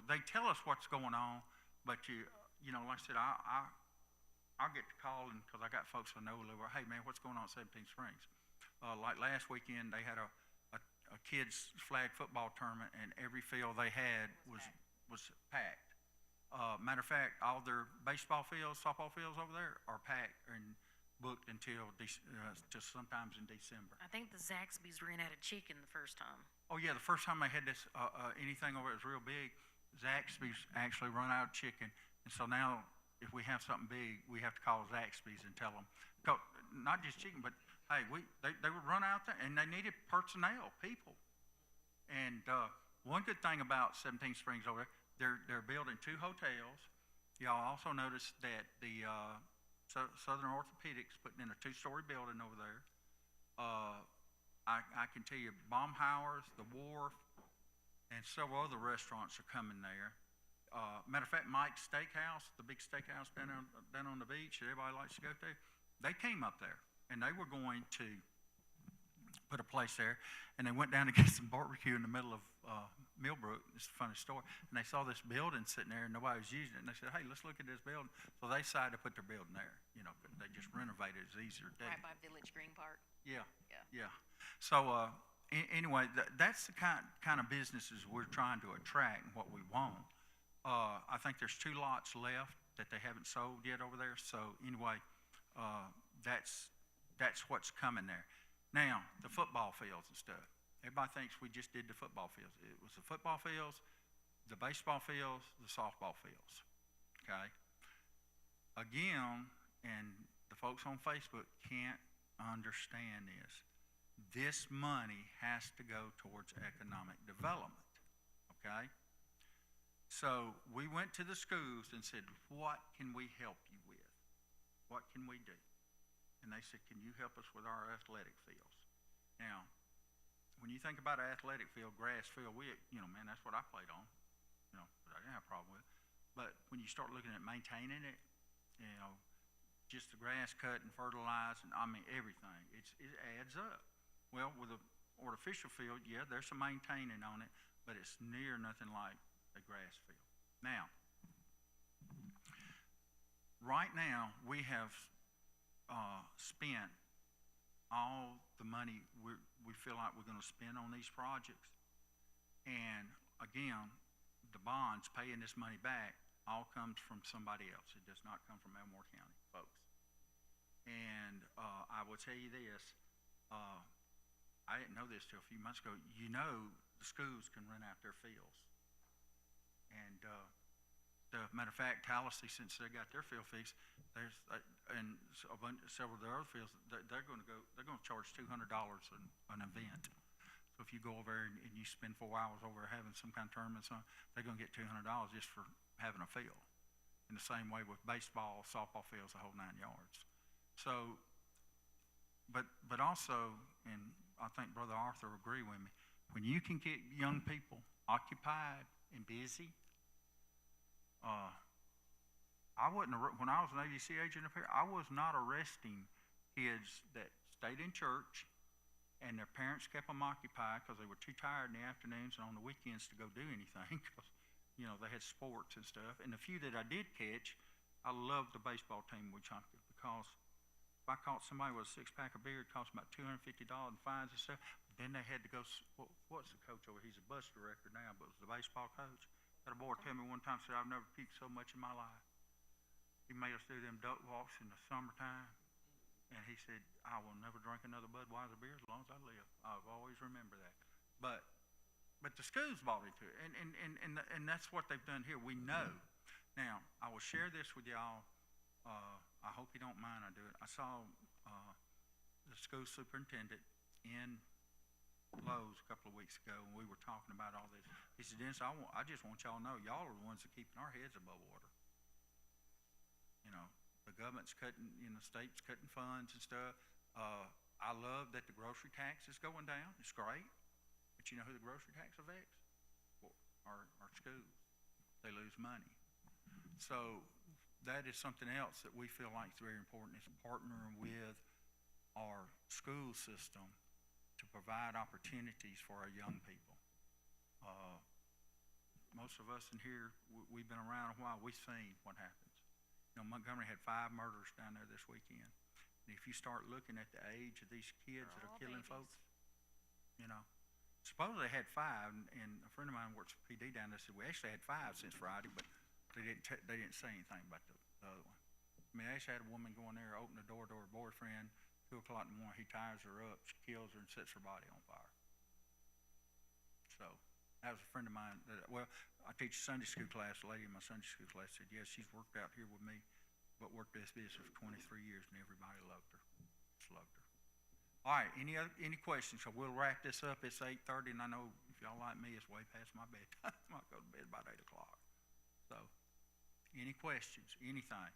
they tell us what's going on, but like I said, I'll get to calling because I got folks I know live. Hey man, what's going on at 17 Springs? Like last weekend, they had a kids flag football tournament, and every field they had was packed. Matter of fact, all their baseball fields, softball fields over there are packed and booked until just sometimes in December. I think the Zaxby's ran out of chicken the first time. Oh yeah, the first time they had this anything over it was real big, Zaxby's actually run out of chicken, and so now if we have something big, we have to call Zaxby's and tell them, not just chicken, but hey, they would run out there, and they needed personnel, people. And one good thing about 17 Springs over there, they're building 2 hotels. Y'all also noticed that the Southern Orthopedics putting in a 2-story building over there. I can tell you, Baumhauer's, The Wharf, and several other restaurants are coming there. Matter of fact, Mike's Steakhouse, the big steakhouse down on the beach that everybody likes to go to, they came up there, and they were going to put a place there, and they went down to get some barbecue in the middle of Millbrook. It's a funny story. And they saw this building sitting there, and nobody was using it, and they said, hey, let's look at this building. So they decided to put their building there, but they just renovated it. It's easier to do. Right by Village Green Park. Yeah. So anyway, that's the kind of businesses we're trying to attract and what we want. I think there's 2 lots left that they haven't sold yet over there. So anyway, that's what's coming there. Now, the football fields and stuff. Everybody thinks we just did the football fields. It was the football fields, the baseball fields, the softball fields. Okay? Again, and the folks on Facebook can't understand this. This money has to go towards economic development. Okay? So we went to the schools and said, what can we help you with? What can we do? And they said, can you help us with our athletic fields? Now, when you think about an athletic field, grass field, man, that's what I played on. But I didn't have a problem with it. But when you start looking at maintaining it, just the grass cut and fertilized, and everything, it adds up. Well, with an artificial field, yeah, there's some maintaining on it, but it's near nothing like a grass field. Now, right now, we have spent all the money we feel like we're going to spend on these projects. And again, the bonds paying this money back all comes from somebody else. It does not come from Elmore County folks. And I will tell you this, I didn't know this till a few months ago. The schools can rent out their fields. And Matter of fact, Tallahassee, since they got their field fixed, there's several of their other fields, they're going to charge $200 an event. So if you go over there and you spend 4 hours over there having some kind of tournament, they're going to get $200 just for having a field. In the same way with baseball, softball fields, the whole 9 yards. So, but also, and I think Brother Arthur will agree with me, when you can get young people occupied and busy, when I was an ADC agent up here, I was not arresting kids that stayed in church and their parents kept them occupied because they were too tired in the afternoons and on the weekends to go do anything because, they had sports and stuff. And the few that I did catch, I loved the baseball team we chunked it because if I caught somebody with a 6-pack of beer, it cost about $250 in fines and stuff. Then they had to go, what's the coach over? He's a bus director now, but was the baseball coach. Had a boy tell me one time, said, I've never puked so much in my life. He made us do them duck walks in the summertime. And he said, I will never drink another Budweiser beer as long as I live. I've always remember that. But the school's bought into it. And that's what they've done here. We know. Now, I will share this with y'all. I hope you don't mind I do it. I saw the school superintendent in Lowe's a couple of weeks ago, and we were talking about all this. He said, Dennis, I just want y'all to know, y'all are the ones that are keeping our heads above water. The government's cutting, state's cutting funds and stuff. I love that the grocery tax is going down. It's great. But you know who the grocery tax affects? Well, our schools. They lose money. So that is something else that we feel like is very important, is partnering with our school system to provide opportunities for our young people. Most of us in here, we've been around a while. We've seen what happens. Montgomery had 5 murders down there this weekend. And if you start looking at the age of these kids that are killing folks, supposedly they had 5, and a friend of mine works for PD down there said, we actually had 5 since Friday, but they didn't say anything about the other one. I mean, they actually had a woman go in there, open the door to her boyfriend, 2 o'clock in the morning, he ties her up, she kills her, and sets her body on fire. So, that was a friend of mine. I teach a Sunday school class. A lady in my Sunday school class said, yes, she's worked out here with me, but worked this business for 23 years, and everybody loved her. Just loved her. All right, any questions? So we'll wrap this up. It's 8:30, and I know if y'all like me, it's way past my bedtime. I might go to bed about 8 o'clock. So, any questions, anything?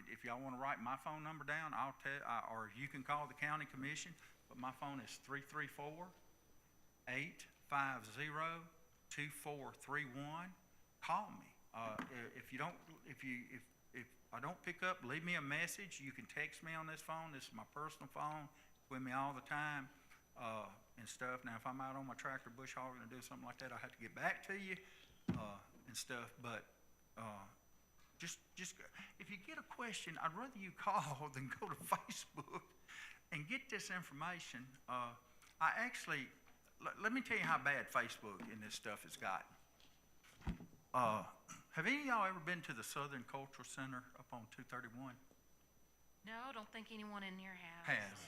If y'all want to write my phone number down, I'll tell, or you can call the county commission, but my phone is 334-850-2431. Call me. If I don't pick up, leave me a message. You can text me on this phone. This is my personal phone. It's with me all the time and stuff. Now, if I'm out on my tractor bush hogging and do something like that, I'll have to get back to you and stuff. But just if you get a question, I'd rather you call than go to Facebook and get this information. Let me tell you how bad Facebook and this stuff has gotten. Have any of y'all ever been to the Southern Cultural Center up on 231? No, don't think anyone in here has. Has.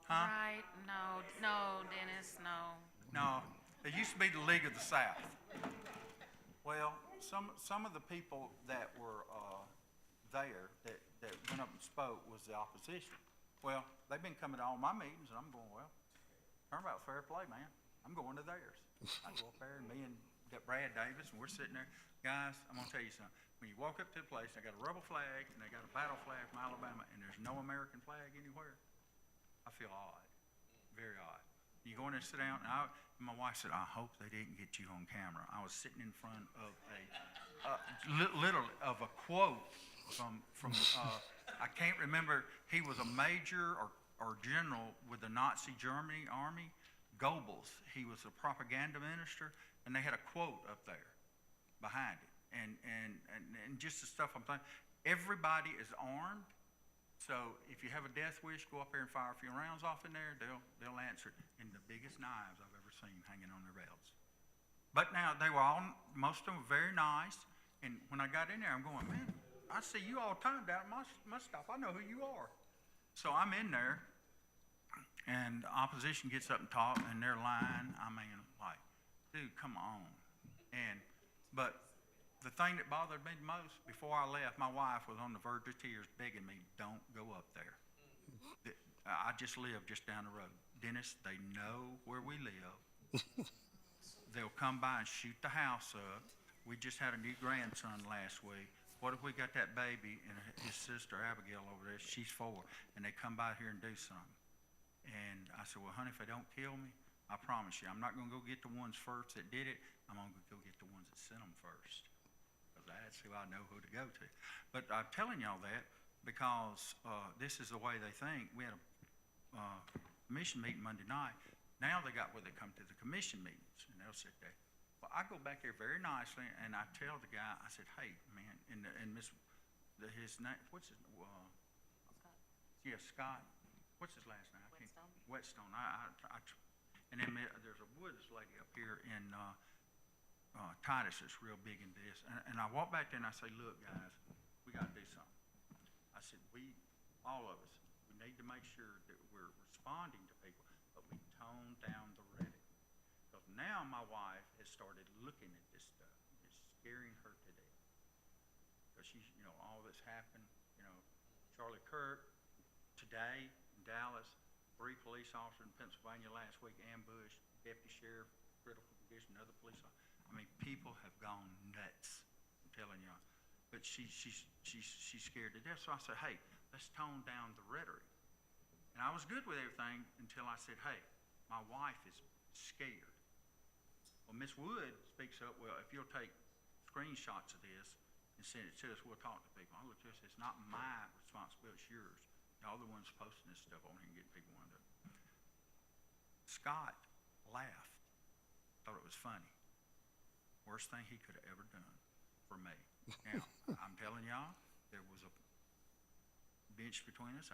Huh? Right? No, Dennis, no. No, it used to be the League of the South. Well, some of the people that were there that went up and spoke was the opposition. Well, they've been coming to all my meetings, and I'm going, well, turnabout's fair play, man. I'm going to theirs. I go up there, and me and got Brad Davis, and we're sitting there. Guys, I'm going to tell you something. When you walk up to the place, they got a rebel flag, and they got a battle flag from Alabama, and there's no American flag anywhere, I feel odd, very odd. You go in there and sit down, and my wife said, I hope they didn't get you on camera. I was sitting in front of literally of a quote from I can't remember, he was a major or general with the Nazi Germany army, Goebbels. He was a propaganda minister, and they had a quote up there behind it. And just the stuff I'm thinking, everybody is armed. So if you have a death wish, go up there and fire a few rounds off in there. They'll answer it. And the biggest knives I've ever seen hanging on their belts. But now most of them were very nice. And when I got in there, I'm going, man, I see you all the time down at my stop. I know who you are. So I'm in there, and the opposition gets up and talk, and they're lying. I mean, like, dude, come on. And But the thing that bothered me the most, before I left, my wife was on the verge of tears begging me, don't go up there. I just live just down the road. Dennis, they know where we live. They'll come by and shoot the house up. We just had a new grandson last week. What if we got that baby and his sister Abigail over there? She's 4, and they come by here and do something. And I said, well, honey, if they don't kill me, I promise you, I'm not going to go get the ones first that did it. I'm going to go get the ones that sent them first. Because that's who I know who to go to. But I'm telling y'all that because this is the way they think. We had a commission meeting Monday night. Now they got where they come to the commission meetings, and they'll sit there. Well, I go back there very nicely, and I tell the guy, I said, hey, man, and his name, what's his, yeah, Scott, what's his last name? Whetstone. And then there's a Woods lady up here in Titus that's real big into this. And I walk back there and I say, look, guys, we got to do something. I said, all of us, we need to make sure that we're responding to people, but we tone down the rhetoric. Because now my wife has started looking at this stuff. It's scaring her to death. Because she's, all that's happened, Charlie Kirk, today in Dallas, 3 police officers in Pennsylvania last week ambushed, deputy sheriff, critical condition, other police officers. I mean, people have gone nuts, I'm telling y'all. But she's scared to death. So I said, hey, let's tone down the rhetoric. And I was good with everything until I said, hey, my wife is scared. Well, Miss Wood speaks up, well, if you'll take screenshots of this and send it to us, we'll talk to people. I looked at this, it's not my responsibility, it's yours. Y'all the ones posting this stuff on here and getting people wound up. Scott laughed, thought it was funny. Worst thing he could have ever done for me. Now, I'm telling y'all, there was a bench between us.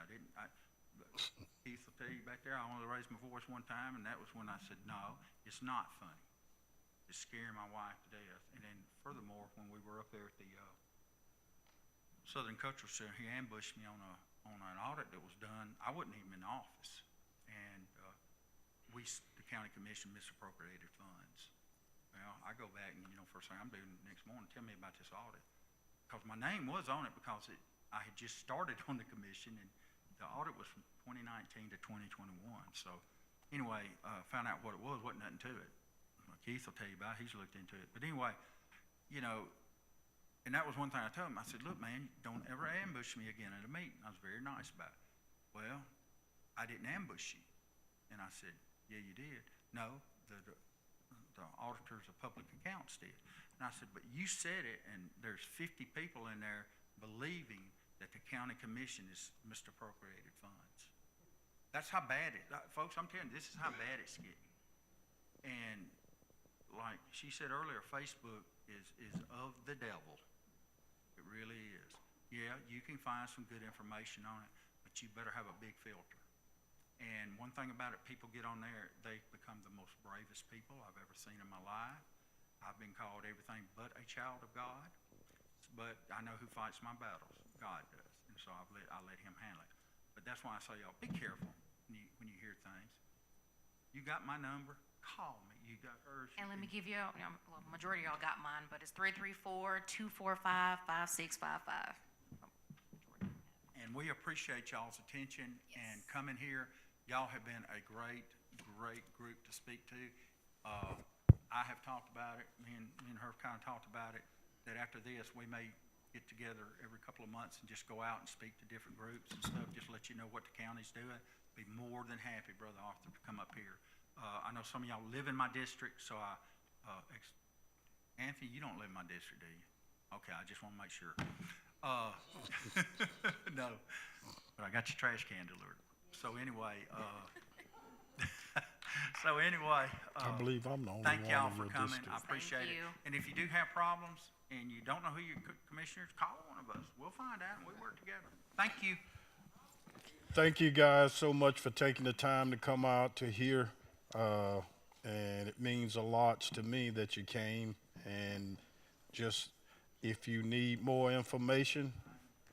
Keith will tell you back there, I only raised my voice one time, and that was when I said, no, it's not funny. It's scaring my wife to death. And then furthermore, when we were up there at the Southern Cultural Center, he ambushed me on an audit that was done. I wasn't even in office. And the county commission misappropriated funds. Well, I go back and, first thing I'm doing the next morning, tell me about this audit. Because my name was on it because I had just started on the commission, and the audit was from 2019 to 2021. So anyway, found out what it was, wasn't nothing to it. Keith will tell you about it, he's looked into it. But anyway, and that was one thing I told him. I said, look, man, don't ever ambush me again at a meeting. I was very nice about it. Well, I didn't ambush you. And I said, yeah, you did. No, the auditors of public accounts did. And I said, but you said it, and there's 50 people in there believing that the county commission is misappropriated funds. That's how bad it is. Folks, I'm telling you, this is how bad it's getting. And like she said earlier, Facebook is of the devil. It really is. Yeah, you can find some good information on it, but you better have a big filter. And one thing about it, people get on there, they become the most bravest people I've ever seen in my life. I've been called everything but a child of God, but I know who fights my battles. God does. And so I let him handle it. But that's why I say, y'all, be careful when you hear things. You got my number, call me. You got hers. And let me give you, well, majority of y'all got mine, but it's 334-245-5655. And we appreciate y'all's attention and coming here. Y'all have been a great, great group to speak to. I have talked about it, me and her kind of talked about it, that after this, we may get together every couple of months and just go out and speak to different groups and stuff, just let you know what the county's doing. Be more than happy, Brother Arthur, to come up here. I know some of y'all live in my district, so Anthony, you don't live in my district, do you? Okay, I just want to make sure. No, but I got your trash can delivered. So anyway, I believe I'm the only one thank y'all in for your coming. district. I appreciate Thank you. it. And if you do have problems and you don't know who your commissioners, call one of us. We'll find out and we work together. Thank you. Thank you guys so much for taking the time to come out to hear. And it means a lot to me that you came. And just if you need more information,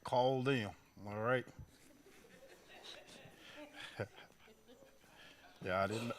call them. All right. Yeah, I didn't.